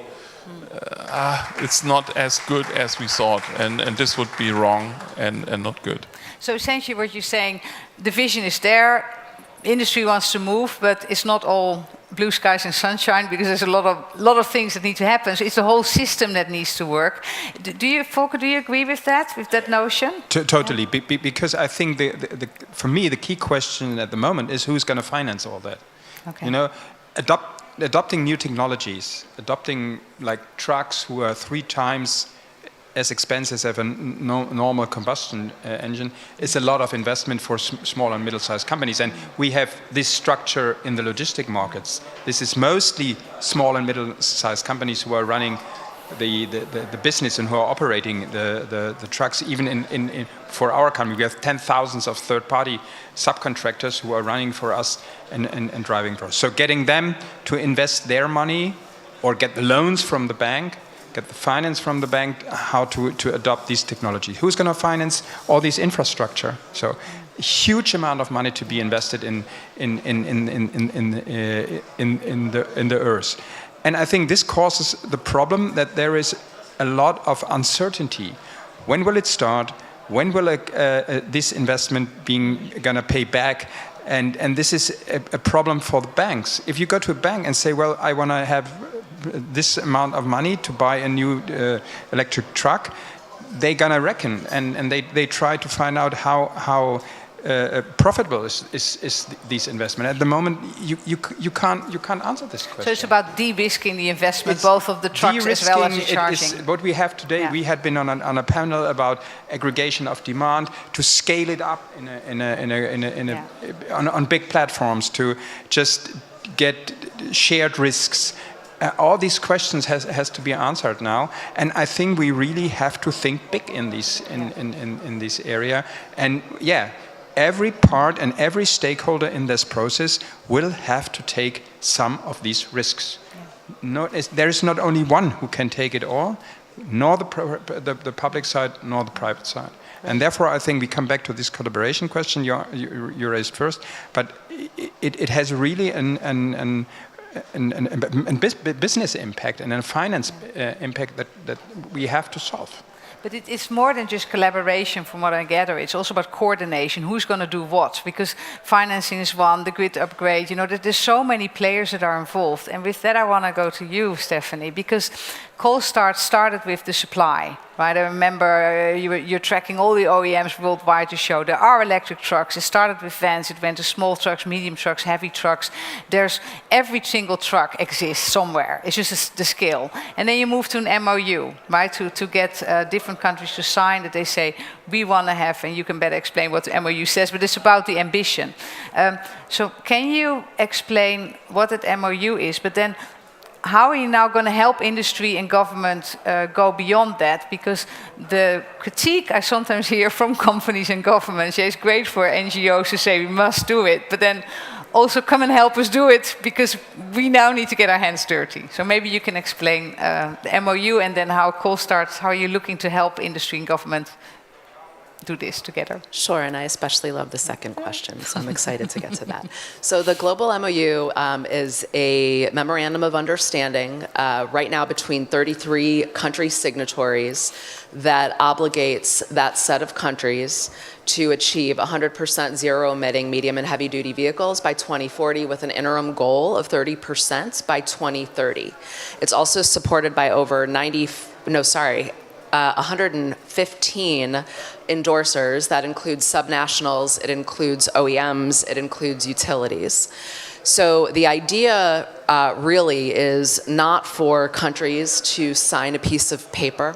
[SPEAKER 6] it's not as good as we thought, and this would be wrong and not good.
[SPEAKER 2] So essentially what you're saying, the vision is there, industry wants to move, but it's not all blue skies and sunshine, because there's a lot of things that need to happen. So it's the whole system that needs to work. Do you, Volker, do you agree with that notion?
[SPEAKER 5] Totally, because I think for me the key question at the moment is who's going to finance all that.
[SPEAKER 2] Okay.
[SPEAKER 5] You know, adopting new technologies, adopting like trucks who are 3 times as expensive as a normal combustion engine is a lot of investment for small and middle-sized companies. And we have this structure in the logistic markets. This is mostly small and middle-sized companies who are running the business and who are operating the trucks. Even for our company, we have 10,000 of third-party subcontractors who are running for us and driving for us. So getting them to invest their money or get the loans from the bank, get the finance from the bank, how to adopt these technologies. Who's going to finance all these infrastructure? So a huge amount of money to be invested in the earth. And I think this causes the problem that there is a lot of uncertainty. When will it start? When will this investment going to pay back? And this is a problem for the banks. If you go to a bank and say, well, I want to have this amount of money to buy a new electric truck, they're gonna reckon and they try to find out how profitable is this investment. At the moment, you can't answer this question.
[SPEAKER 2] So it's about de-risking the investment, both of the trucks as well as the charging.
[SPEAKER 5] What we have today, we had been on a panel about aggregation of demand to scale it up on big platforms to just get shared risks. All these questions has to be answered now, and I think we really have to think big in this area. And yeah, every part and every stakeholder in this process will have to take some of these risks. There is not only one who can take it all, nor the public side, nor the private side. And therefore, I think we come back to this collaboration question you raised first, but it has really a business impact and a finance impact that we have to solve.
[SPEAKER 2] But it's more than just collaboration, from what I gather. It's also about coordination. Who's going to do what? Because financing is one, the grid upgrade. You know, there's so many players that are involved. And with that, I want to go to you, Stephanie, because Coalstart started with the supply, right? I remember you're tracking all the OEMs worldwide to show there are electric trucks. It started with vans, it went to small trucks, medium trucks, heavy trucks. There's every single truck exists somewhere. It's just the scale. And then you move to an MOU, right? To get different countries to sign that they say, we want to have, and you can better explain what the MOU says, but it's about the ambition. So can you explain what that MOU is, but then how are you now going to help industry and government go beyond that? Because the critique I sometimes hear from companies and governments, it's great for NGOs to say we must do it, but then also come and help us do it, because we now need to get our hands dirty. So maybe you can explain the MOU and then how Coalstart, how are you looking to help industry and government do this together?
[SPEAKER 7] Sure, and I especially love the second question, so I'm excited to get to that. So the global MOU is a memorandum of understanding right now between 33 country signatories that obligates that set of countries to achieve 100% zero-emitting medium and heavy-duty vehicles by 2040 with an interim goal of 30% by 2030. It's also supported by over 115 endorsers. That includes subnationals, it includes OEMs, it includes utilities. So the idea really is not for countries to sign a piece of paper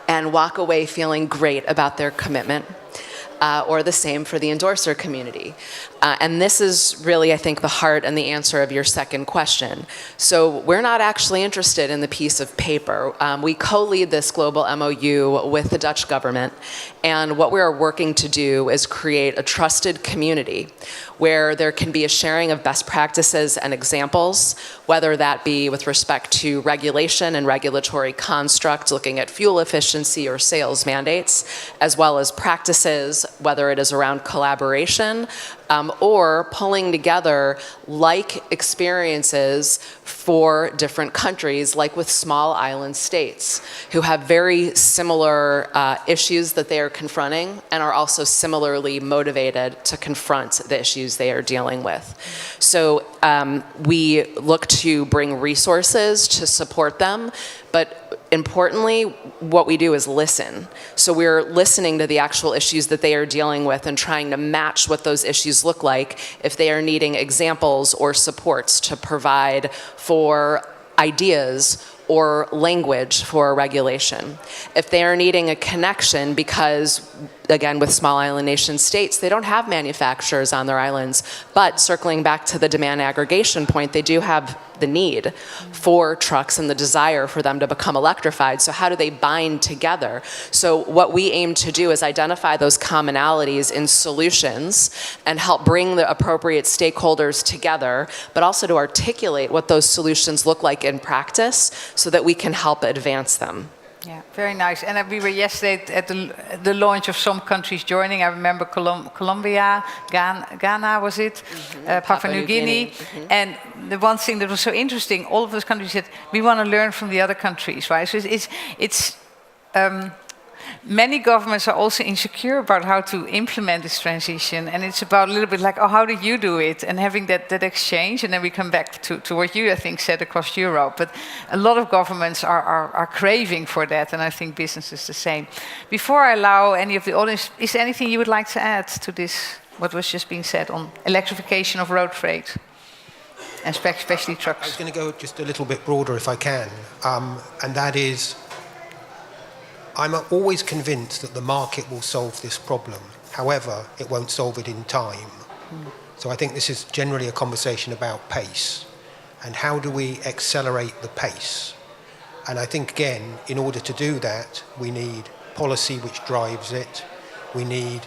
[SPEAKER 7] and walk away feeling great about their commitment, or the same for the endorser community. And this is really, I think, the heart and the answer of your second question. So we're not actually interested in the piece of paper. We co-lead this global MOU with the Dutch government, and what we are working to do is create a trusted community where there can be a sharing of best practices and examples, whether that be with respect to regulation and regulatory construct, looking at fuel efficiency or sales mandates, as well as practices whether it is around collaboration or pulling together like experiences for different countries, like with small island states who have very similar issues that they are confronting and are also similarly motivated to confront the issues they are dealing with. So we look to bring resources to support them, but importantly, what we do is listen. So we're listening to the actual issues that they are dealing with and trying to match what those issues look like if they are needing examples or supports to provide for ideas or language for a regulation. If they are needing a connection because, again, with small island nation states, they don't have manufacturers on their islands, but circling back to the demand aggregation point, they do have the need for trucks and the desire for them to become electrified. So how do they bind together? So what we aim to do is identify those commonalities in solutions and help bring the appropriate stakeholders together, but also to articulate what those solutions look like in practice so that we can help advance them.
[SPEAKER 2] Yeah, very nice. And we were yesterday at the launch of some countries joining. I remember Colombia, Ghana was it? Papua New Guinea. And the one thing that was so interesting, all of those countries said, we want to learn from the other countries, right? So it's many governments are also insecure about how to implement this transition, and it's about a little bit like, oh, how did you do it? And having that exchange, and then we come back to what you, I think, said across Europe. But a lot of governments are craving for that, and I think business is the same. Before I allow any of the audience, is there anything you would like to add to this, what was just being said on electrification of road freight, and especially trucks?
[SPEAKER 4] I was going to go just a little bit broader if I can, and that is, I'm always convinced that the market will solve this problem. However, it won't solve it in time. So I think this is generally a conversation about pace. And how do we accelerate the pace? And I think, again, in order to do that, we need policy which drives it. We need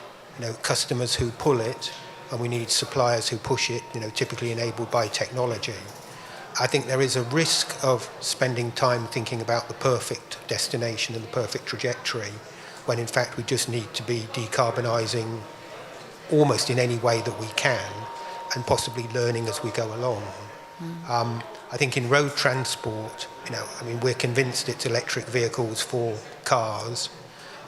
[SPEAKER 4] customers who pull it. And we need suppliers who push it, typically enabled by technology. I think there is a risk of spending time thinking about the perfect destination and the perfect trajectory, when in fact we just need to be decarbonising almost in any way that we can, and possibly learning as we go along. I think in road transport, we're convinced it's electric vehicles for cars.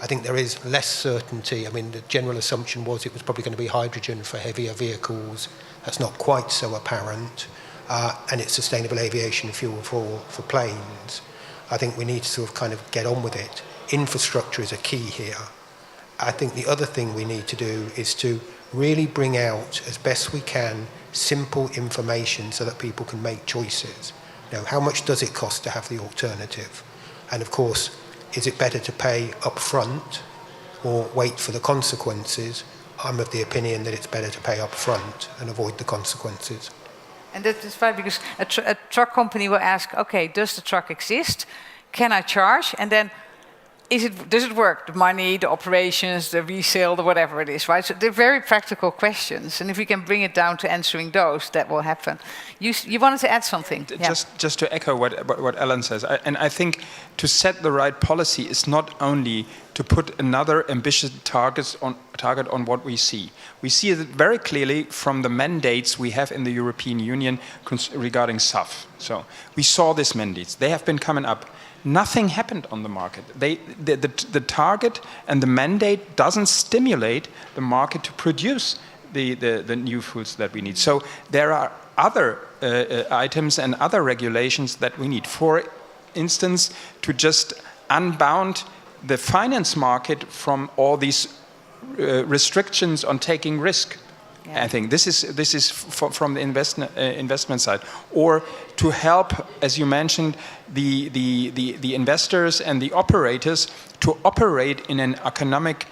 [SPEAKER 4] I think there is less certainty. The general assumption was it was probably going to be hydrogen for heavier vehicles. That's not quite so apparent. And it's sustainable aviation fuel for planes. I think we need to sort of kind of get on with it. Infrastructure is a key here. I think the other thing we need to do is to really bring out, as best we can, simple information so that people can make choices. How much does it cost to have the alternative? And of course, is it better to pay up front or wait for the consequences? I'm of the opinion that it's better to pay up front and avoid the consequences.
[SPEAKER 2] And that is right, because a truck company will ask, okay, does the truck exist? Can I charge? And then, does it work? The money, the operations, the resale, the whatever it is, right? So they're very practical questions. And if we can bring it down to answering those, that will happen. You wanted to add something?
[SPEAKER 5] Just to echo what Ellen says. I think to set the right policy is not only to put another ambitious target on what we see. We see it very clearly from the mandates we have in the European Union regarding SAF. So we saw these mandates. They have been coming up. Nothing happened on the market. The target and the mandate doesn't stimulate the market to produce the new fuels that we need. So there are other items and other regulations that we need. For instance, to just unbound the finance market from all these restrictions on taking risk. Yeah. I think this is from the investment side, or to help, as you mentioned, the investors and the operators to operate in an economic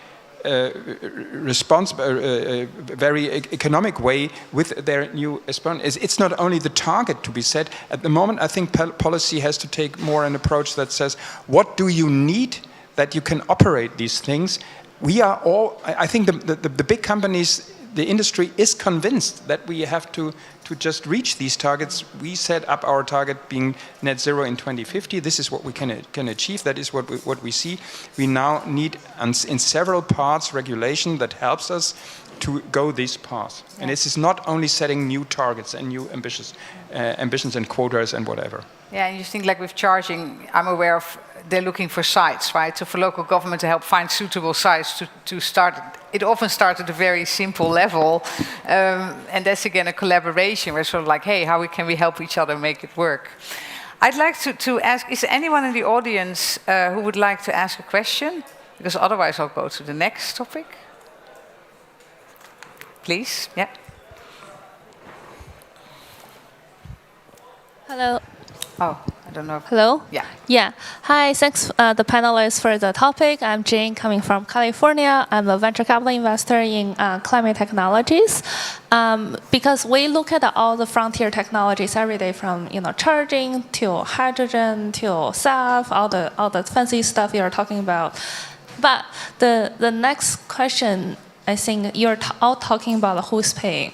[SPEAKER 5] very economic way with their new exponent. It's not only the target to be set. At the moment, I think policy has to take more an approach that says, what do you need that you can operate these things? We are all, I think the big companies, the industry is convinced that we have to just reach these targets. We set up our target being net zero in 2050. This is what we can achieve. That is what we see. We now need, in several parts, regulation that helps us to go this path. Yeah. And this is not only setting new targets and new ambitions and quotas and whatever.
[SPEAKER 2] Yeah, and you think like with charging, I'm aware of they're looking for sites, right? So for local government to help find suitable sites to start, it often starts at a very simple level. And that's again a collaboration where sort of like, hey, how can we help each other make it work? I'd like to ask, is there anyone in the audience who would like to ask a question? Because otherwise I'll go to the next topic. Please, yeah.
[SPEAKER 8] Hello.
[SPEAKER 2] Oh, I don't know.
[SPEAKER 8] Hello?
[SPEAKER 2] Yeah.
[SPEAKER 8] Yeah. Hi, thanks the panelists for the topic. I'm Jane coming from California. I'm a venture capital investor in climate technologies. Because we look at all the frontier technologies every day from charging to hydrogen to SAF, all the fancy stuff you're talking about. But the next question, I think you're all talking about who's paying.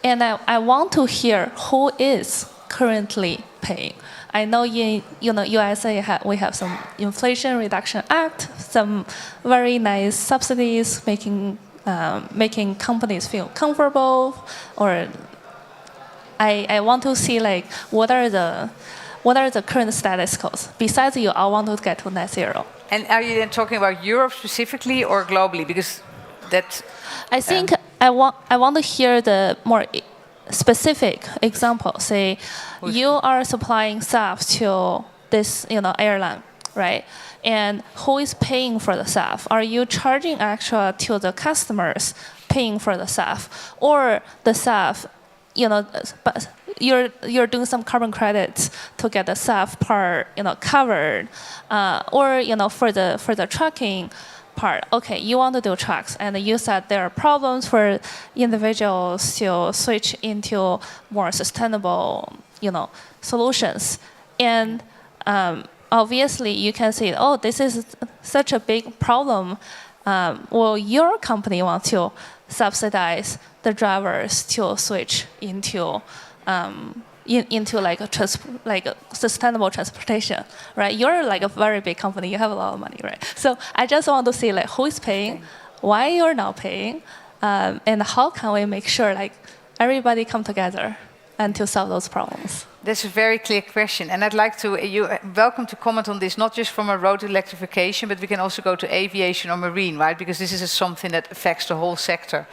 [SPEAKER 8] And I want to hear who is currently paying. I know in USA we have some Inflation Reduction Act, some very nice subsidies making companies feel comfortable. Or I want to see like what are the current status quos besides you all want to get to net zero.
[SPEAKER 2] And are you then talking about Europe specifically or globally? Because that
[SPEAKER 8] I think I want to hear the more specific example. Say you are supplying SAF to this airline, right? And who is paying for the SAF? Are you charging extra to the customers paying for the SAF, or the SAF? But you're doing some carbon credits to get the SAF part covered, or for the trucking part. Okay, you want to do trucks, and you said there are problems for individuals to switch into more sustainable, solutions. And obviously, you can see, oh, this is such a big problem. Will your company want to subsidize the drivers to switch into like a sustainable transportation, right? You're like a very big company. You have a lot of money, right? So I just want to see like who is paying, why you're not paying, and how can we make sure like everybody come together and to solve those problems.
[SPEAKER 2] That's a very clear question, and I'd like to. You're welcome to comment on this, not just from a road electrification, but we can also go to aviation or marine, right? Because this is something that affects the whole sector.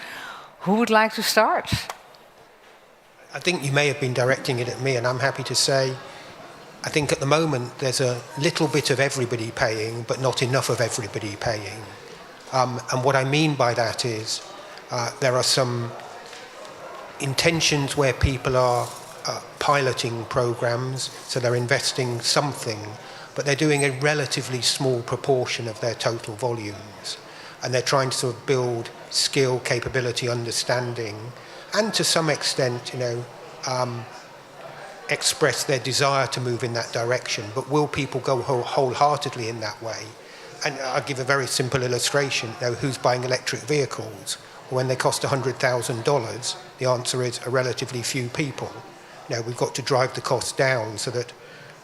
[SPEAKER 2] Who would like to start?
[SPEAKER 4] I think you may have been directing it at me, and I'm happy to say, I think at the moment there's a little bit of everybody paying, but not enough of everybody paying. And what I mean by that is there are some intentions where people are piloting programs, so they're investing something, but they're doing a relatively small proportion of their total volumes. And they're trying to sort of build skill, capability, understanding, and to some extent, express their desire to move in that direction. But will people go wholeheartedly in that way? And I'll give a very simple illustration. Who's buying electric vehicles? When they cost $100,000, the answer is a relatively few people. We've got to drive the cost down so that,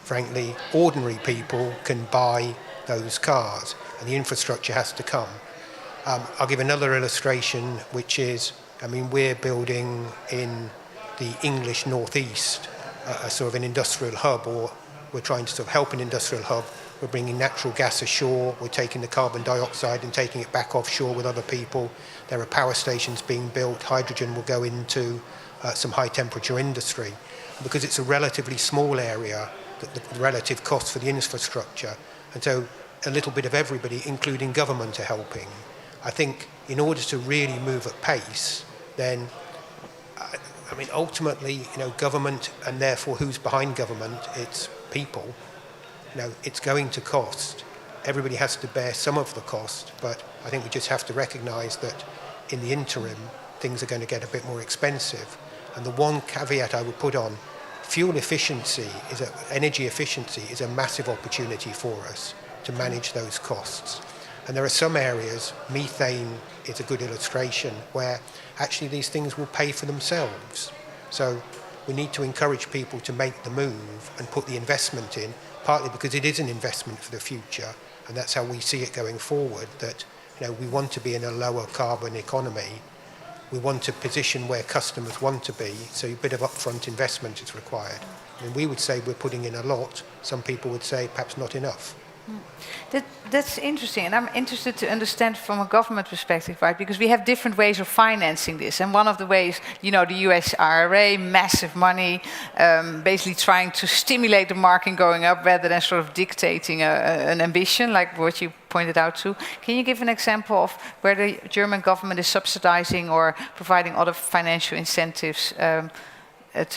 [SPEAKER 4] frankly, ordinary people can buy those cars, and the infrastructure has to come. I'll give another illustration, which is, we're building in the English Northeast a sort of an industrial hub, or we're trying to sort of help an industrial hub. We're bringing natural gas ashore, we're taking the carbon dioxide and taking it back offshore with other people. There are power stations being built, hydrogen will go into some high temperature industry. Because it's a relatively small area, the relative cost for the infrastructure, and so a little bit of everybody, including government, are helping. I think in order to really move at pace, then, ultimately, government, and therefore who's behind government, it's people. It's going to cost. Everybody has to bear some of the cost, but I think we just have to recognize that in the interim, things are going to get a bit more expensive. And the one caveat I would put on, fuel efficiency, energy efficiency is a massive opportunity for us to manage those costs. And there are some areas, methane is a good illustration, where actually these things will pay for themselves. So we need to encourage people to make the move and put the investment in, partly because it is an investment for the future, and that's how we see it going forward, that we want to be in a lower carbon economy. We want to position where customers want to be, so a bit of upfront investment is required. I mean, we would say we're putting in a lot. Some people would say perhaps not enough.
[SPEAKER 2] That's interesting, and I'm interested to understand from a government perspective, right? Because we have different ways of financing this, and one of the ways, the US IRA, massive money, basically trying to stimulate the market going up rather than sort of dictating an ambition, like what you pointed out to. Can you give an example of where the German government is subsidizing or providing other financial incentives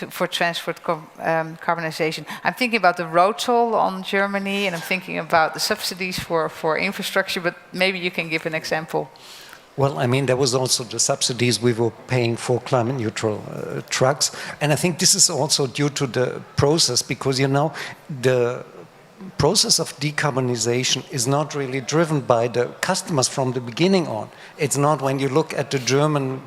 [SPEAKER 2] for transport carbonization? I'm thinking about the road toll on Germany, and I'm thinking about the subsidies for infrastructure, but maybe you can give an example.
[SPEAKER 3] Well, I mean, there was also the subsidies we were paying for climate neutral trucks. And I think this is also due to the process, because, the process of decarbonization is not really driven by the customers from the beginning on. It's not when you look at the German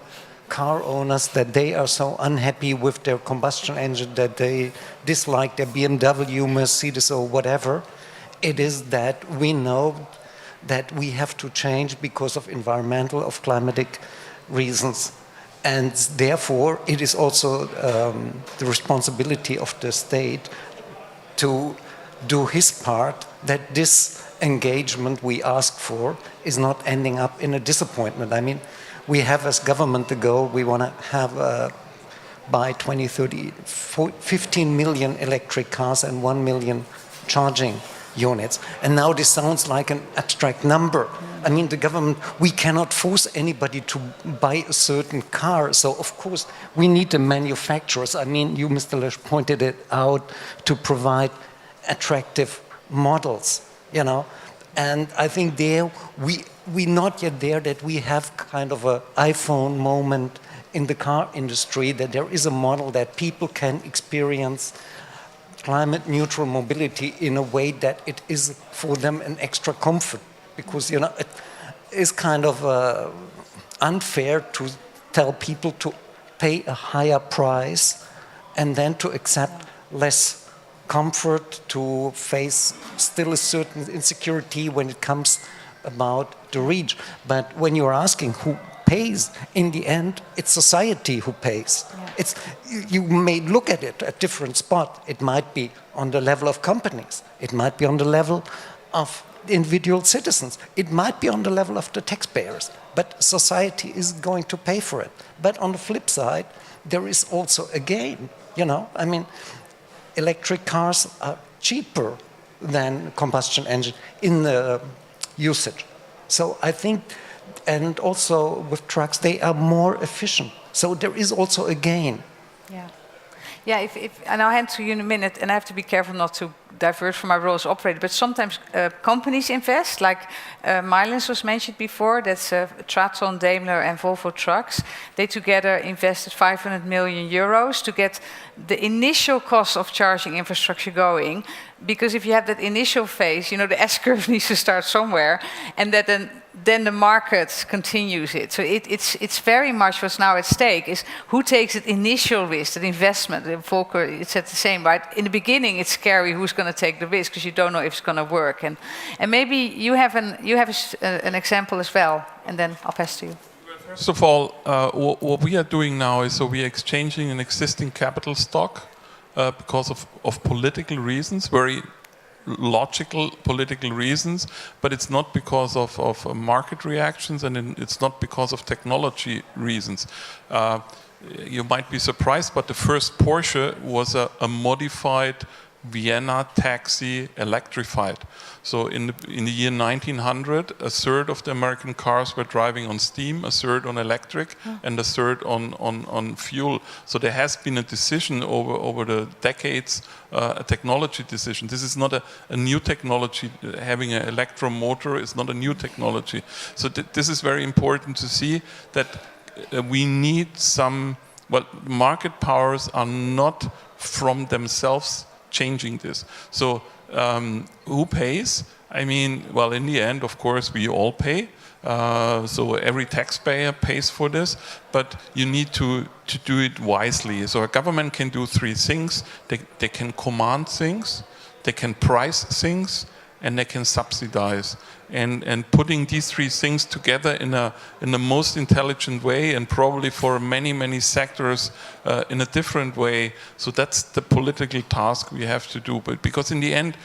[SPEAKER 3] car owners that they are so unhappy with their combustion engine that they dislike their BMW, Mercedes or whatever. It is that we know that we have to change because of environmental, of climatic reasons. And therefore, it is also the responsibility of the state to do his part, that this engagement we ask for is not ending up in a disappointment. I mean, we have as government the goal, we want to have by 2030 15 million electric cars and 1 million charging units. And now this sounds like an abstract number. I mean, the government, we cannot force anybody to buy a certain car. So, of course, we need the manufacturers. I mean, you, Mr. Lesch, pointed it out, to provide attractive models, And I think there, we're not yet there that we have kind of an iPhone moment in the car industry, that there is a model that people can experience climate neutral mobility in a way that it is for them an extra comfort. Because, it is kind of unfair to tell people to pay a higher price and then to accept less comfort, to face still a certain insecurity when it comes about the reach. But when you're asking who pays, in the end, it's society who pays. Yeah. You may look at it at different spot. It might be on the level of companies. It might be on the level of individual citizens. It might be on the level of the taxpayers. But society is going to pay for it. But on the flip side, there is also a gain. I mean, electric cars are cheaper than combustion engine in the usage. So I think, and also with trucks, they are more efficient. So there is also a gain.
[SPEAKER 2] Yeah. Yeah, and I'll hand to you in a minute, and I have to be careful not to diverge from my role as operator, but sometimes companies invest, like Milens was mentioned before, that's Traton, Daimler and Volvo Trucks. They together invested 500 million euros to get the initial cost of charging infrastructure going, because if you have that initial phase, the S-curve needs to start somewhere, and that then the market continues it. So it's very much what's now at stake is who takes that initial risk, that investment. Volker, it's at the same, right? In the beginning, it's scary who's going to take the risk because you don't know if it's going to work. And maybe you have an example as well, and then I'll pass to you.
[SPEAKER 6] First of all, what we are doing now is we are exchanging an existing capital stock because of political reasons, very logical political reasons, but it's not because of market reactions, and it's not because of technology reasons. You might be surprised, but the first Porsche was a modified Vienna taxi electrified. So in the year 1900, a third of the American cars were driving on steam, a third on electric, and a third on fuel. So there has been a decision over the decades, a technology decision. This is not a new technology. Having an electromotor is not a new technology. So this is very important to see that we need some, market powers are not from themselves changing this. So who pays? I mean, well, in the end, of course, we all pay. So every taxpayer pays for this, but you need to do it wisely. So a government can do three things. They can command things, they can price things, and they can subsidize. And putting these three things together in the most intelligent way, and probably for many sectors in a different way. So that's the political task we have to do. But because in the end,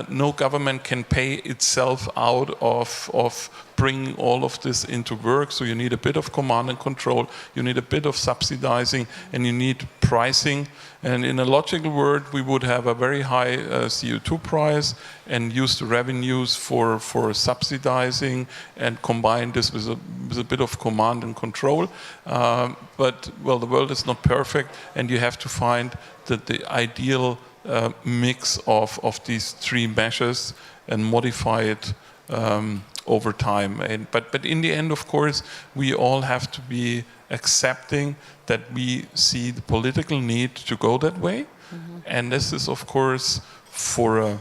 [SPEAKER 6] no government can pay itself out of bringing all of this into work. So you need a bit of command and control, you need a bit of subsidizing, and you need pricing. And in a logical world, we would have a very high CO2 price and use the revenues for subsidizing and combine this with a bit of command and control. But, well, the world is not perfect, and you have to find the ideal mix of these three measures and modify it over time. But in the end, of course, we all have to be accepting that we see the political need to go that way. Mm-hmm. And this is, of course, for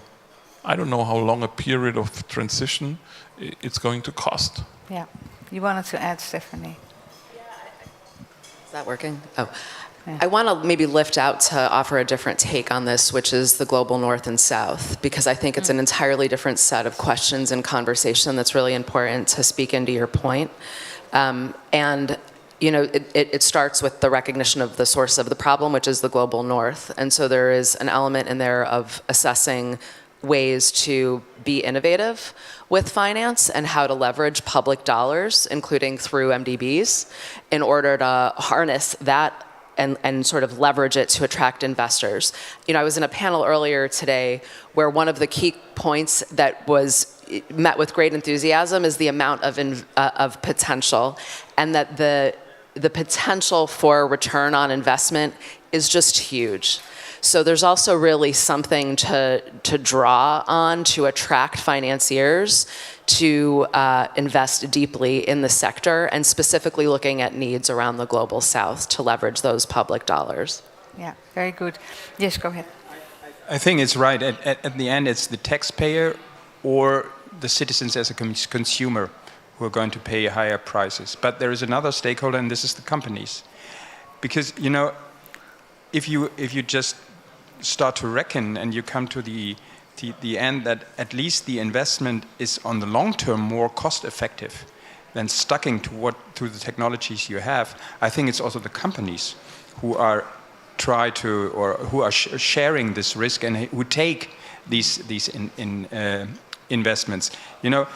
[SPEAKER 6] I don't know how long a period of transition it's going to cost.
[SPEAKER 2] Yeah. You wanted to add, Stephanie?
[SPEAKER 7] Is that working? Oh. Yeah. I want to maybe lift out to offer a different take on this, which is the global north and south, because I think it's an entirely different set of questions and conversation that's really important to speak into your point. And you know, it starts with the recognition of the source of the problem, which is the global north. And so there is an element in there of assessing ways to be innovative with finance and how to leverage public dollars, including through MDBs, in order to harness that and sort of leverage it to attract investors. You know, I was in a panel earlier today where one of the key points that was met with great enthusiasm is the amount of potential, and that the potential for return on investment is just huge. So there's also really something to draw on to attract financiers to invest deeply in the sector, and specifically looking at needs around the global south to leverage those public dollars.
[SPEAKER 2] Yeah, very good. Yes, go ahead.
[SPEAKER 5] I think it's right. At the end, it's the taxpayer or the citizens as a consumer who are going to pay higher prices. But there is another stakeholder, and this is the companies. Because, you know, if you just start to reckon and you come to the end that at least the investment is on the long term more cost effective than sticking to the technologies you have, I think it's also the companies who are sharing this risk and who take these investments. You know,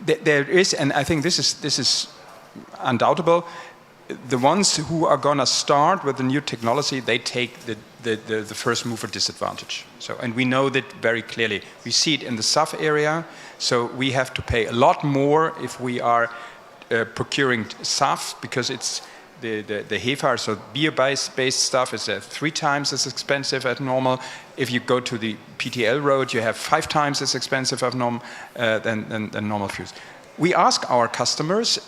[SPEAKER 5] there is, and I think this is undoubtable. The ones who are going to start with the new technology, they take the first mover disadvantage. So, and we know that very clearly. We see it in the SAF area. So we have to pay a lot more if we are procuring SAF, because it's the HEFA, so beer-based stuff, is 3 times as expensive as normal. If you go to the PTL road, you have 5 times as expensive as than normal fuels. We ask our customers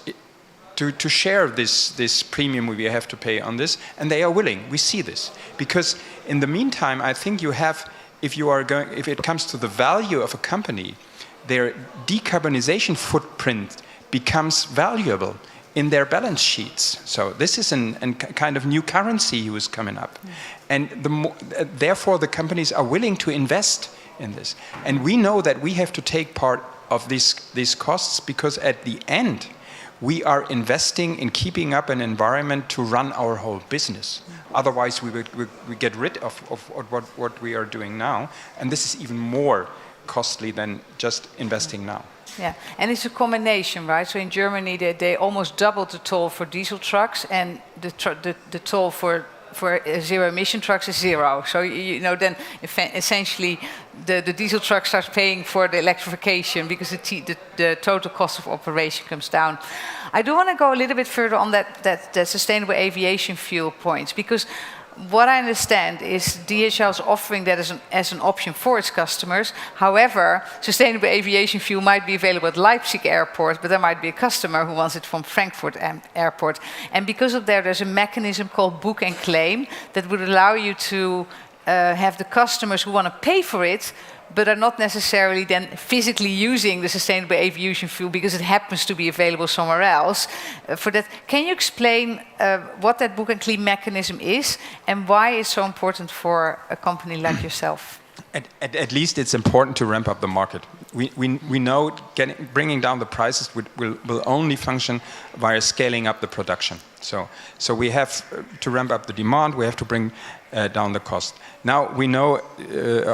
[SPEAKER 5] to share this premium we have to pay on this, and they are willing. We see this because in the meantime, I think you have, if it comes to the value of a company, their decarbonization footprint becomes valuable in their balance sheets. So this is a kind of new currency who is coming up, and therefore the companies are willing to invest in this. And we know that we have to take part of these costs, because at the end, we are investing in keeping up an environment to run our whole business. Otherwise, we get rid of what we are doing now. And this is even more costly than just investing now.
[SPEAKER 2] Yeah, and it's a combination, right? So in Germany, they almost doubled the toll for diesel trucks, and the toll for zero-emission trucks is 0. So, you know, then essentially the diesel truck starts paying for the electrification, because the total cost of operation comes down. I do want to go a little bit further on that sustainable aviation fuel point, because what I understand is DHL is offering that as an option for its customers. However, sustainable aviation fuel might be available at Leipzig Airport, but there might be a customer who wants it from Frankfurt Airport. And because of that, there's a mechanism called book and claim that would allow you to have the customers who want to pay for it but are not necessarily then physically using the sustainable aviation fuel because it happens to be available somewhere else. For that, can you explain what that book and claim mechanism is and why it's so important for a company like yourself?
[SPEAKER 5] At least it's important to ramp up the market. We know bringing down the prices will only function via scaling up the production. So we have to ramp up the demand, we have to bring down the cost. Now we know,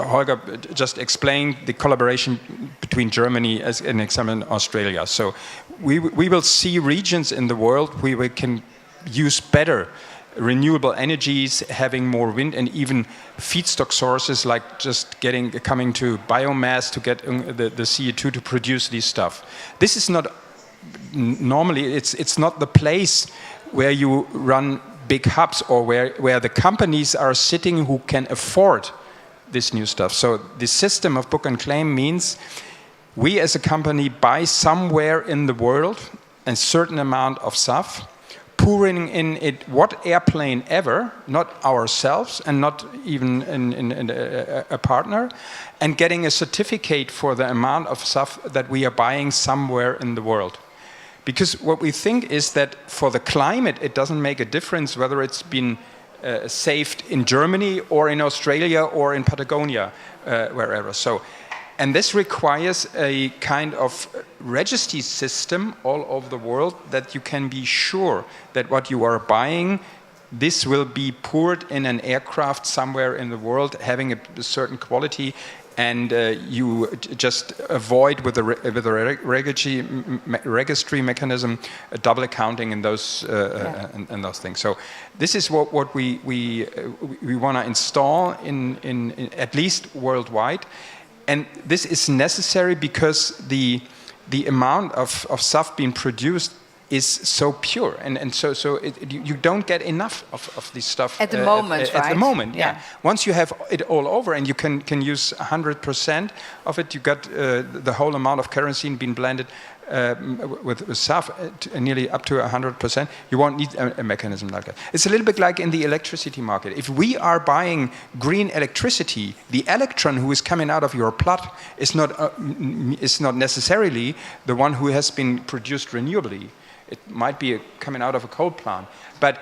[SPEAKER 5] Holger just explained the collaboration between Germany as an example in Australia. So we will see regions in the world where we can use better renewable energies, having more wind, and even feedstock sources like just coming to biomass to get the CO2 to produce this stuff. This is not normally it's not the place where you run big hubs or where the companies are sitting who can afford this new stuff. So the system of book and claim means we as a company buy somewhere in the world a certain amount of SAF, pouring in it what airplane ever, not ourselves and not even in a partner, and getting a certificate for the amount of SAF that we are buying somewhere in the world. Because what we think is that for the climate, it doesn't make a difference whether it's been saved in Germany or in Australia or in Patagonia, wherever. And this requires a kind of registry system all over the world that you can be sure that what you are buying, this will be poured in an aircraft somewhere in the world having a certain quality, and you just avoid with the registry mechanism double accounting in those and those things. So this is what we want to install in at least worldwide. And this is necessary because the amount of SAF being produced is so pure, and so you don't get enough of this stuff
[SPEAKER 2] at the moment.
[SPEAKER 5] At the moment, yeah. Once you have it all over and you can use 100% of it, you got the whole amount of kerosene being blended with SAF nearly up to 100%. You won't need a mechanism like that. It's a little bit like in the electricity market. If we are buying green electricity, the electron who is coming out of your plot is not necessarily the one who has been produced renewably. It might be coming out of a coal plant, but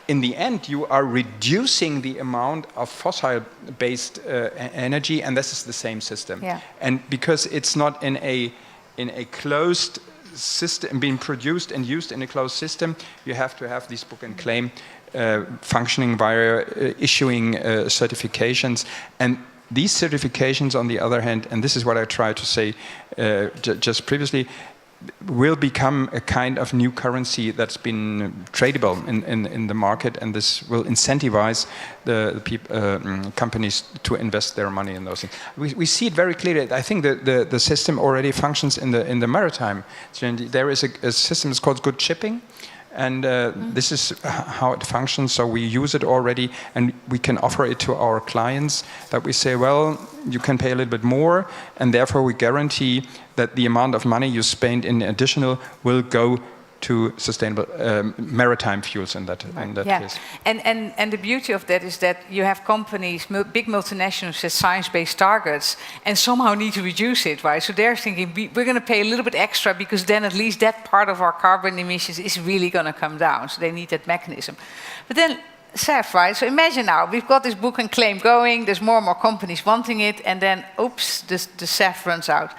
[SPEAKER 5] in the end, you are reducing the amount of fossil-based energy, and this is the same system.
[SPEAKER 2] Yeah.
[SPEAKER 5] And because it's not in a closed system, being produced and used in a closed system, you have to have this book and claim functioning via issuing certifications. And these certifications, on the other hand, and this is what I tried to say just previously, will become a kind of new currency that's been tradable in the market, and this will incentivize the companies to invest their money in those things. We see it very clearly. I think the system already functions in the maritime. There is a system that's called good shipping, and this is how it functions. So we use it already, and we can offer it to our clients that we say, well, you can pay a little bit more, and therefore we guarantee that the amount of money you spend in additional will go to sustainable maritime fuels in that case.
[SPEAKER 2] And the beauty of that is that you have companies, big multinationals, set science-based targets and somehow need to reduce it, right? So they're thinking we're going to pay a little bit extra because then at least that part of our carbon emissions is really going to come down. So they need that mechanism. But then SAF, right? So imagine now, we've got this book and claim going, there's more and more companies wanting it, and then, oops, the SAF runs out.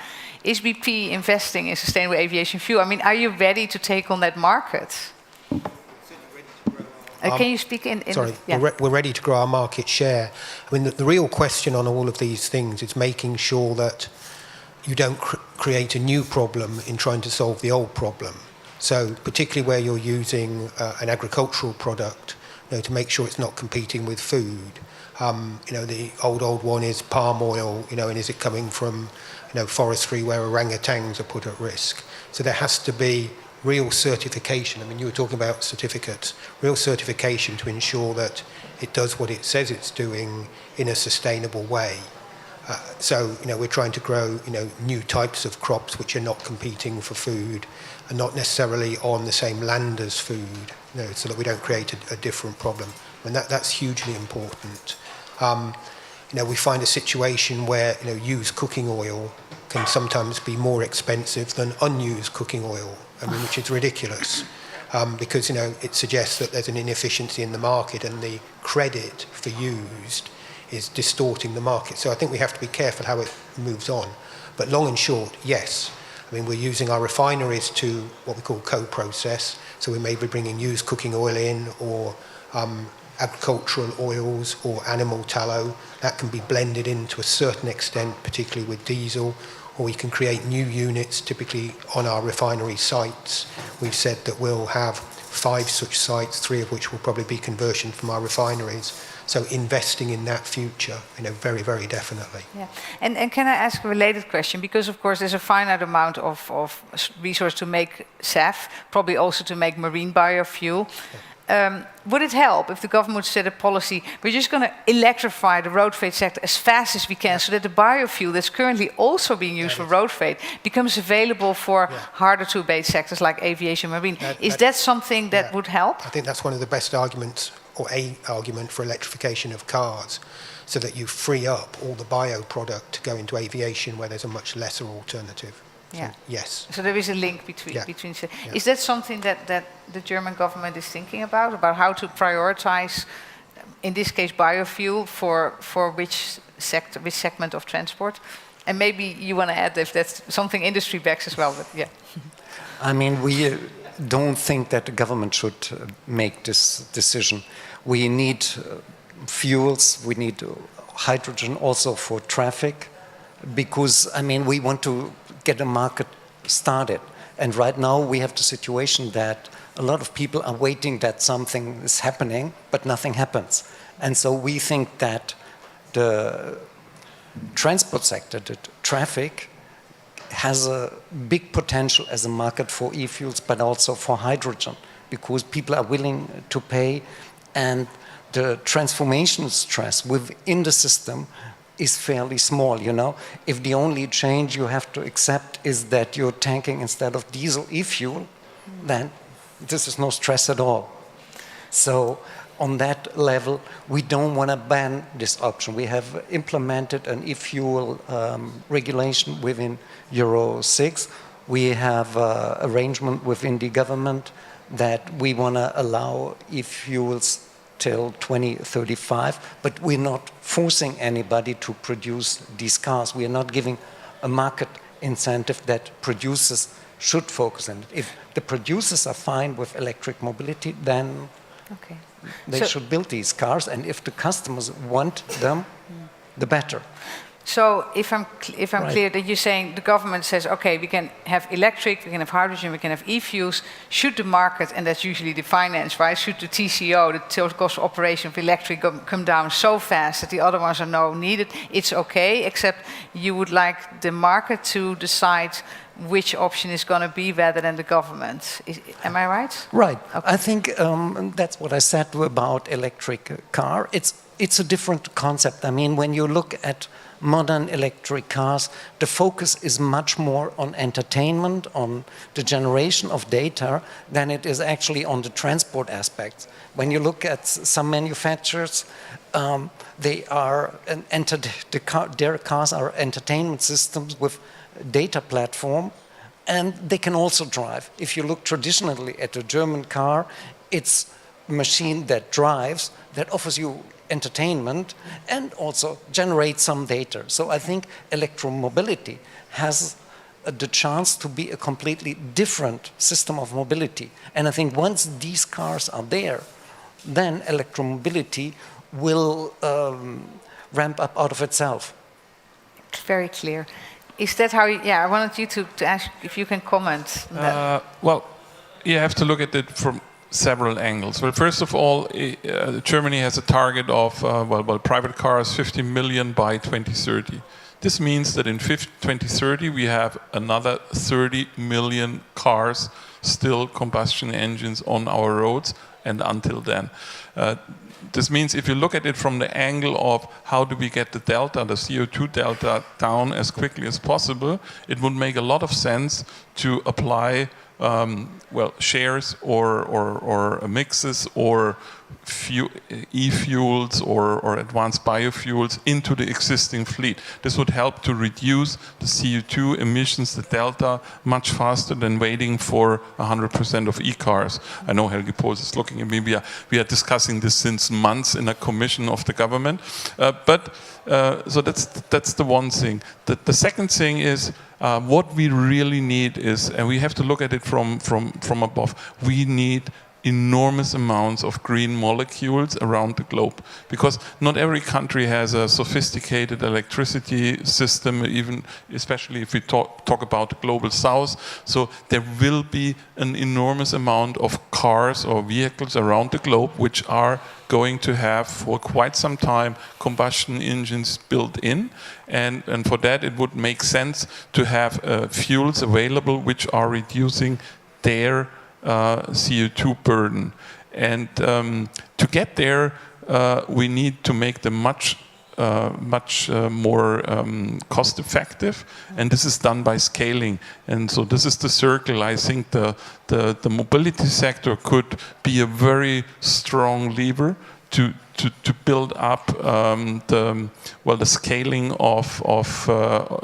[SPEAKER 2] Is BP investing in sustainable aviation fuel? I mean, are you ready to take on that market? Can you speak in
[SPEAKER 4] sorry,
[SPEAKER 2] yeah.
[SPEAKER 4] we're ready to grow our market share. I mean, the real question on all of these things is making sure that you don't create a new problem in trying to solve the old problem. So particularly where you're using an agricultural product, to make sure it's not competing with food. The old one is palm oil, and is it coming from forestry where orangutans are put at risk? So there has to be real certification. I mean, you were talking about certificates, real certification to ensure that it does what it says it's doing in a sustainable way. So we're trying to grow, new types of crops which are not competing for food and not necessarily on the same land as food, so that we don't create a different problem. And that's hugely important. we find a situation where used cooking oil can sometimes be more expensive than unused cooking oil. I mean, which is ridiculous, because it suggests that there's an inefficiency in the market, and the credit for used is distorting the market. So I think we have to be careful how it moves on. But long and short, yes. I mean, we're using our refineries to what we call co-process. So we may be bringing used cooking oil in, or agricultural oils, or animal tallow. That can be blended in to a certain extent, particularly with diesel. Or we can create new units, typically on our refinery sites. We've said that we'll have 5 such sites, 3 of which will probably be conversion from our refineries. So investing in that future, very, very definitely.
[SPEAKER 2] Yeah. And can I ask a related question? Because of course there's a finite amount of resource to make SAF, probably also to make marine biofuel. Would it help if the government would set a policy, we're just going to electrify the road freight sector as fast as we can, so that the biofuel that's currently also being used for road freight becomes available for harder to abate sectors like aviation, marine. Is that something that would help?
[SPEAKER 4] I think that's one of the best arguments, or a argument for electrification of cars, so that you free up all the bio-product to go into aviation where there's a much lesser alternative.
[SPEAKER 2] Yeah.
[SPEAKER 4] So, yes.
[SPEAKER 2] So there is a link between. Is that something that the German government is thinking about how to prioritize, in this case, biofuel for which sector, which segment of transport? And maybe you want to add if that's something industry backs as well. But yeah.
[SPEAKER 3] I mean, we don't think that the government should make this decision. We need fuels. We need hydrogen also for traffic, because I mean we want to get a market started. And right now we have the situation that a lot of people are waiting that something is happening, but nothing happens. And so we think that the transport sector, the traffic, has a big potential as a market for e-fuels, but also for hydrogen, because people are willing to pay, and the transformation stress within the system is fairly small, If the only change you have to accept is that you're tanking instead of diesel e-fuel, then this is no stress at all. So on that level, we don't want to ban this option. We have implemented an e-fuel regulation within Euro 6. We have an arrangement within the government that we want to allow e-fuels till 2035, but we're not forcing anybody to produce these cars. We are not giving a market incentive that producers should focus on it. If the producers are fine with electric mobility, then they should build these cars, and if the customers want them, the better.
[SPEAKER 2] So if I'm clear, that you're saying the government says, okay, we can have electric, we can have hydrogen, we can have e-fuels. Should the market, and that's usually the finance, right? Should the TCO, the total cost of operation of electric, come down so fast that the other ones are no needed, it's okay, except you would like the market to decide which option is going to be rather than the government. Am I right?
[SPEAKER 3] Right. Okay. I think that's what I said about electric car. It's a different concept. I mean, when you look at modern electric cars, the focus is much more on entertainment, on the generation of data, than it is actually on the transport aspects. When you look at some manufacturers, their cars are entertainment systems with data platform, and they can also drive. If you look traditionally at a German car, it's a machine that drives, that offers you entertainment and also generates some data. So I think electromobility has the chance to be a completely different system of mobility. And I think once these cars are there, then electromobility will ramp up out of itself.
[SPEAKER 2] Very clear. Is that how you, I wanted you to ask if you can comment on that.
[SPEAKER 6] Well, you have to look at it from several angles. Well, first of all, Germany has a target of, private cars, 50 million by 2030. This means that in 2030 we have another 30 million cars, still combustion engines on our roads, and until then. This means if you look at it from the angle of how do we get the delta, the CO2 delta, down as quickly as possible, it would make a lot of sense to apply shares or mixes or e-fuels or advanced biofuels into the existing fleet. This would help to reduce the CO2 emissions, the delta, much faster than waiting for 100% of e-cars. I know Helge Pols is looking at me. We are discussing this since months in a commission of the government. So that's the one thing. The second thing is what we really need is, and we have to look at it from above, we need enormous amounts of green molecules around the globe, because not every country has a sophisticated electricity system, even especially if we talk about the global south. So there will be an enormous amount of cars or vehicles around the globe which are going to have for quite some time combustion engines built in, and for that it would make sense to have fuels available which are reducing their CO2 burden. And to get there, we need to make them much more cost effective, and this is done by scaling. And so this is the circle. I think the mobility sector could be a very strong lever to build up the scaling of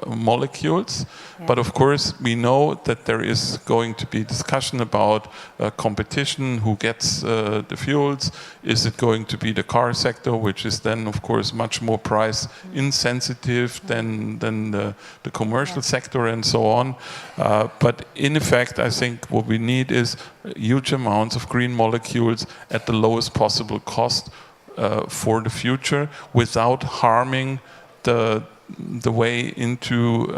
[SPEAKER 6] molecules. Yeah. But of course, we know that there is going to be discussion about competition, who gets the fuels. Is it going to be the car sector, which is then, of course, much more price insensitive than the commercial sector and so on. But in effect, I think what we need is huge amounts of green molecules at the lowest possible cost for the future, without harming the way into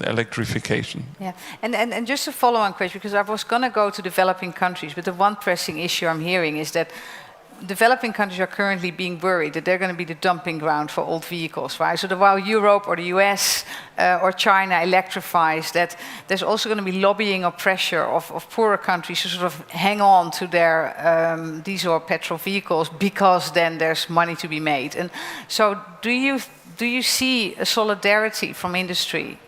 [SPEAKER 6] electrification.
[SPEAKER 2] Yeah, and just a follow-on question, because I was going to go to developing countries, but the one pressing issue I'm hearing is that developing countries are currently being worried that they're going to be the dumping ground for old vehicles, right? So that while Europe or the US or China electrifies, that there's also going to be lobbying or pressure of poorer countries to sort of hang on to their diesel or petrol vehicles, because then there's money to be made. And so do you see a solidarity from industry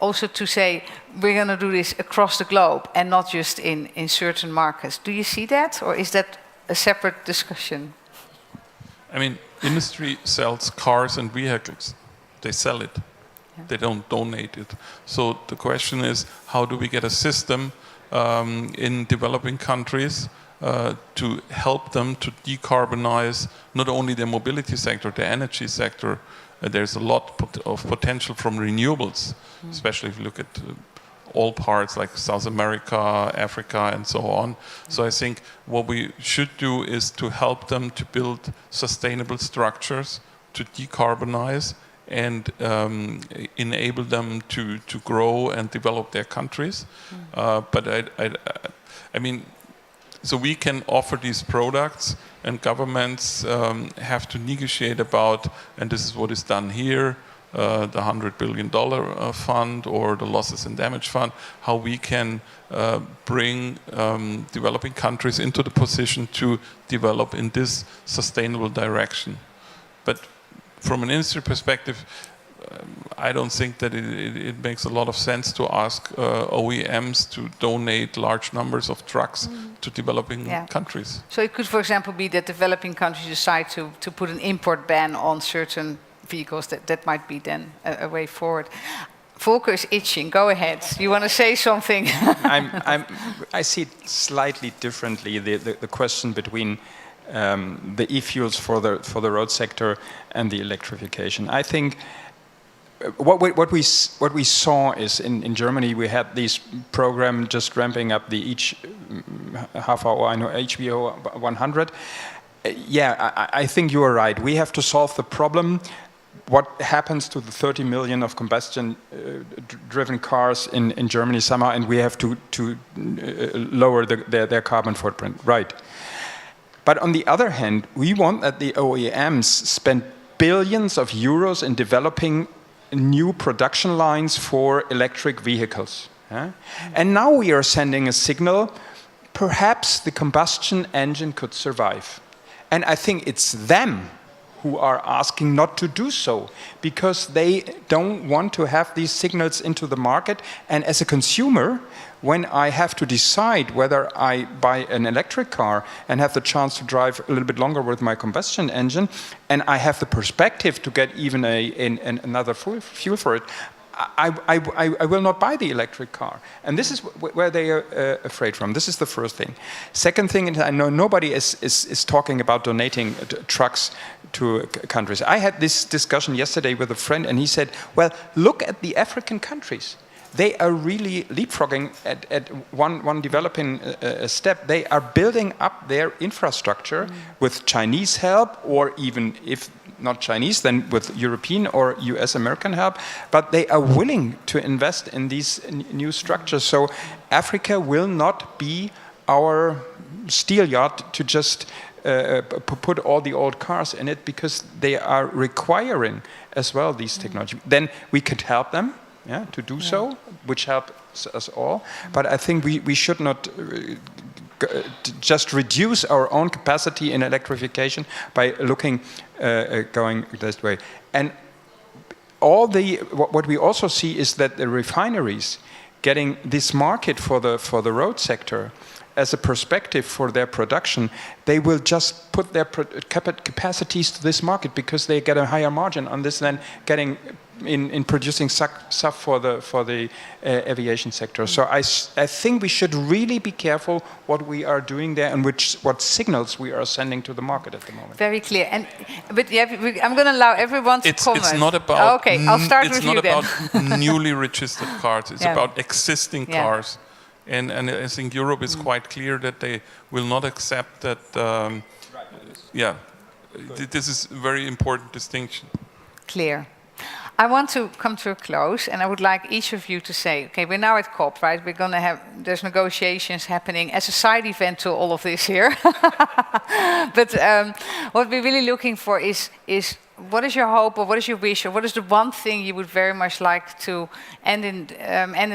[SPEAKER 2] also to say, we're going to do this across the globe and not just in certain markets? Do you see that, or is that a separate discussion?
[SPEAKER 6] I mean, industry sells cars and vehicles. They sell it. Yeah. They don't donate it. So the question is, how do we get a system in developing countries to help them to decarbonize not only the mobility sector, the energy sector. There's a lot of potential from renewables, especially if you look at all parts like South America, Africa, and so on. So I think what we should do is to help them to build sustainable structures to decarbonize and enable them to grow and develop their countries. But I mean, so we can offer these products, and governments have to negotiate about, and this is what is done here, the $100 billion fund or the losses and damage fund, how we can bring developing countries into the position to develop in this sustainable direction. But from an industry perspective, I don't think that it makes a lot of sense to ask OEMs to donate large numbers of trucks to developing countries.
[SPEAKER 2] So it could, for example, be that developing countries decide to put an import ban on certain vehicles. That might be then a way forward. Volker is itching. Go ahead. You want to say something?
[SPEAKER 5] I see it slightly differently, the question between the e-fuels for the road sector and the electrification. I think what we saw is in Germany we had this program just ramping up the each half hour, I know, HVO 100. I think you are right. We have to solve the problem. What happens to the 30 million of combustion-driven cars in Germany somehow, and we have to lower their carbon footprint, right? But on the other hand, we want that the OEMs spend billions of euros in developing new production lines for electric vehicles. And now we are sending a signal, perhaps the combustion engine could survive. And I think it's them who are asking not to do so because they don't want to have these signals into the market. And as a consumer, when I have to decide whether I buy an electric car and have the chance to drive a little bit longer with my combustion engine, and I have the perspective to get even another fuel for it, I will not buy the electric car. And this is where they are afraid from. This is the first thing. Second thing, and I know nobody is talking about donating trucks to countries. I had this discussion yesterday with a friend, and he said, well, look at the African countries. They are really leapfrogging at one developing step. They are building up their infrastructure with Chinese help, or even if not Chinese, then with European or US American help, but they are willing to invest in these new structures. So Africa will not be our steel yacht to just put all the old cars in it, because they are requiring as well these technology. Then we could help them to do so, which helps us all. But I think we should not just reduce our own capacity in electrification by looking going this way. And what we also see is that the refineries getting this market for the road sector as a perspective for their production, they will just put their capacities to this market because they get a higher margin on this than getting in producing stuff for the aviation sector. So I think we should really be careful what we are doing there and what signals we are sending to the market at the moment.
[SPEAKER 2] Very clear. But I'm going to allow everyone to comment.
[SPEAKER 6] It's not about.
[SPEAKER 2] Okay, I'll start with you then.
[SPEAKER 6] It's not about newly registered cars. It's about existing cars. And I think Europe is quite clear that they will not accept that. This is a very important distinction.
[SPEAKER 2] Clear. I want to come to a close, and I would like each of you to say, okay, we're now at COP, right? We're going to have, there's negotiations happening as a side event to all of this here. But what we're really looking for is what is your hope, or what is your wish, or what is the one thing you would very much like to end in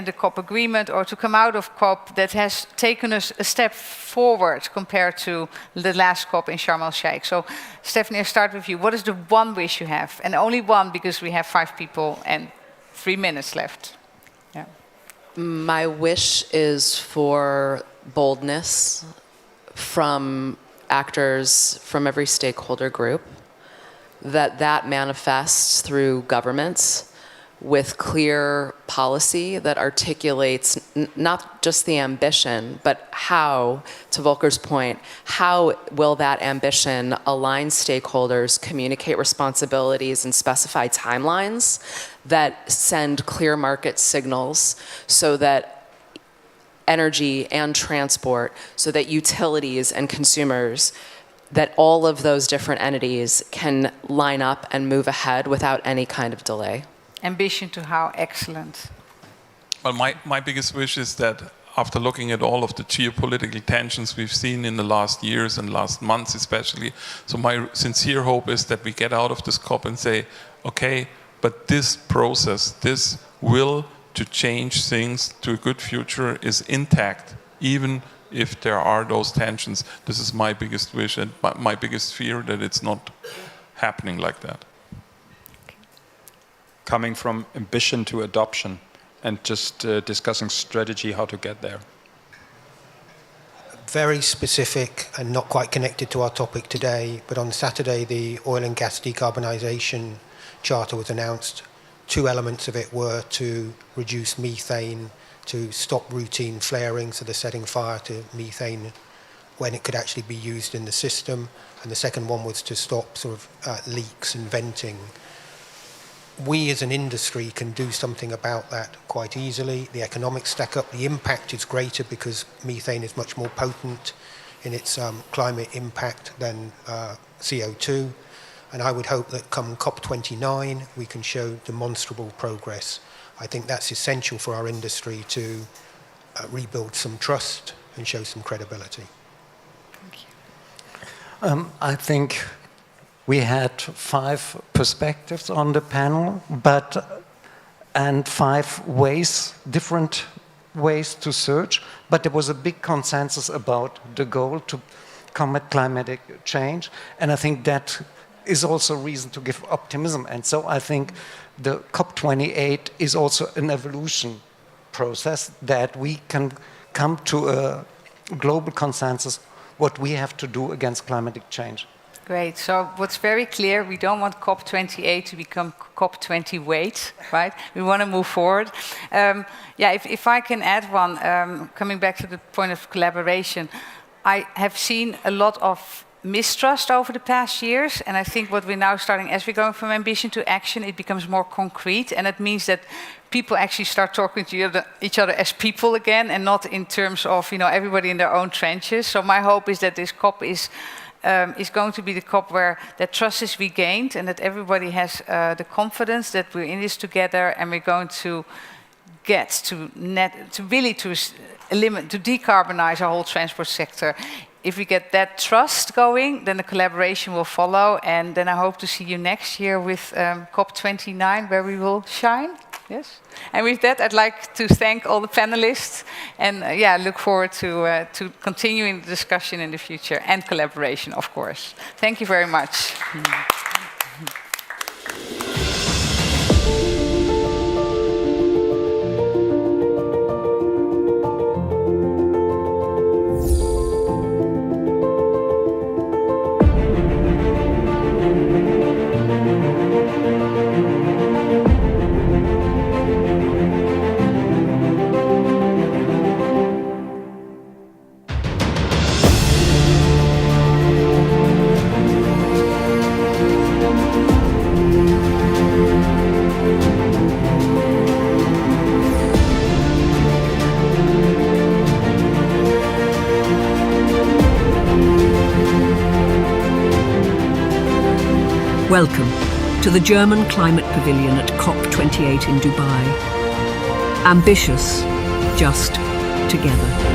[SPEAKER 2] the COP agreement, or to come out of COP that has taken us a step forward compared to the last COP in Sharm el-Sheikh? So, Stephanie, I'll start with you. What is the one wish you have? And only one, because we have 5 people and 3 minutes left. Yeah.
[SPEAKER 7] My wish is for boldness from actors from every stakeholder group, that manifests through governments with clear policy that articulates not just the ambition, but how, to Volker's point, how will that ambition align stakeholders, communicate responsibilities, and specify timelines that send clear market signals so that energy and transport, so that utilities and consumers, that all of those different entities can line up and move ahead without any kind of delay.
[SPEAKER 2] Ambition to how? Excellent.
[SPEAKER 6] Well, my biggest wish is that after looking at all of the geopolitical tensions we've seen in the last years and last months especially, so my sincere hope is that we get out of this COP and say, okay, but this process, this will to change things to a good future is intact, even if there are those tensions. This is my biggest wish and my biggest fear, that it's not happening like that.
[SPEAKER 5] Coming from ambition to adoption and just discussing strategy, how to get there.
[SPEAKER 4] Very specific and not quite connected to our topic today, but on Saturday the Oil and Gas Decarbonisation Charter was announced. 2 elements of it were to reduce methane, to stop routine flaring, so the setting fire to methane when it could actually be used in the system. And the second one was to stop sort of leaks and venting. We as an industry can do something about that quite easily. The economics stack up. The impact is greater because methane is much more potent in its climate impact than CO2. And I would hope that come COP29 we can show demonstrable progress. I think that's essential for our industry to rebuild some trust and show some credibility.
[SPEAKER 2] Thank you.
[SPEAKER 3] I think we had 5 perspectives on the panel, and 5 ways, different ways to search, but there was a big consensus about the goal to combat climatic change, and I think that is also reason to give optimism. And so I think the COP28 is also an evolution process that we can come to a global consensus what we have to do against climatic change.
[SPEAKER 2] Great. So what's very clear, we don't want COP28 to become COP20 right? We want to move forward. If I can add one, coming back to the point of collaboration, I have seen a lot of mistrust over the past years, and I think what we're now starting, as we're going from ambition to action, it becomes more concrete, and it means that people actually start talking to each other as people again, and not in terms of everybody in their own trenches. So my hope is that this COP is going to be the COP where that trust is regained, and that everybody has the confidence that we're in this together, and we're going to get to decarbonize our whole transport sector. If we get that trust going, then the collaboration will follow, and then I hope to see you next year with COP29, where we will shine. Yes. And with that, I'd like to thank all the panelists, and look forward to continuing the discussion in the future, and collaboration, of course. Thank you very much.
[SPEAKER 1] Welcome to the German Climate Pavilion at COP28 in Dubai. Ambitious, just together.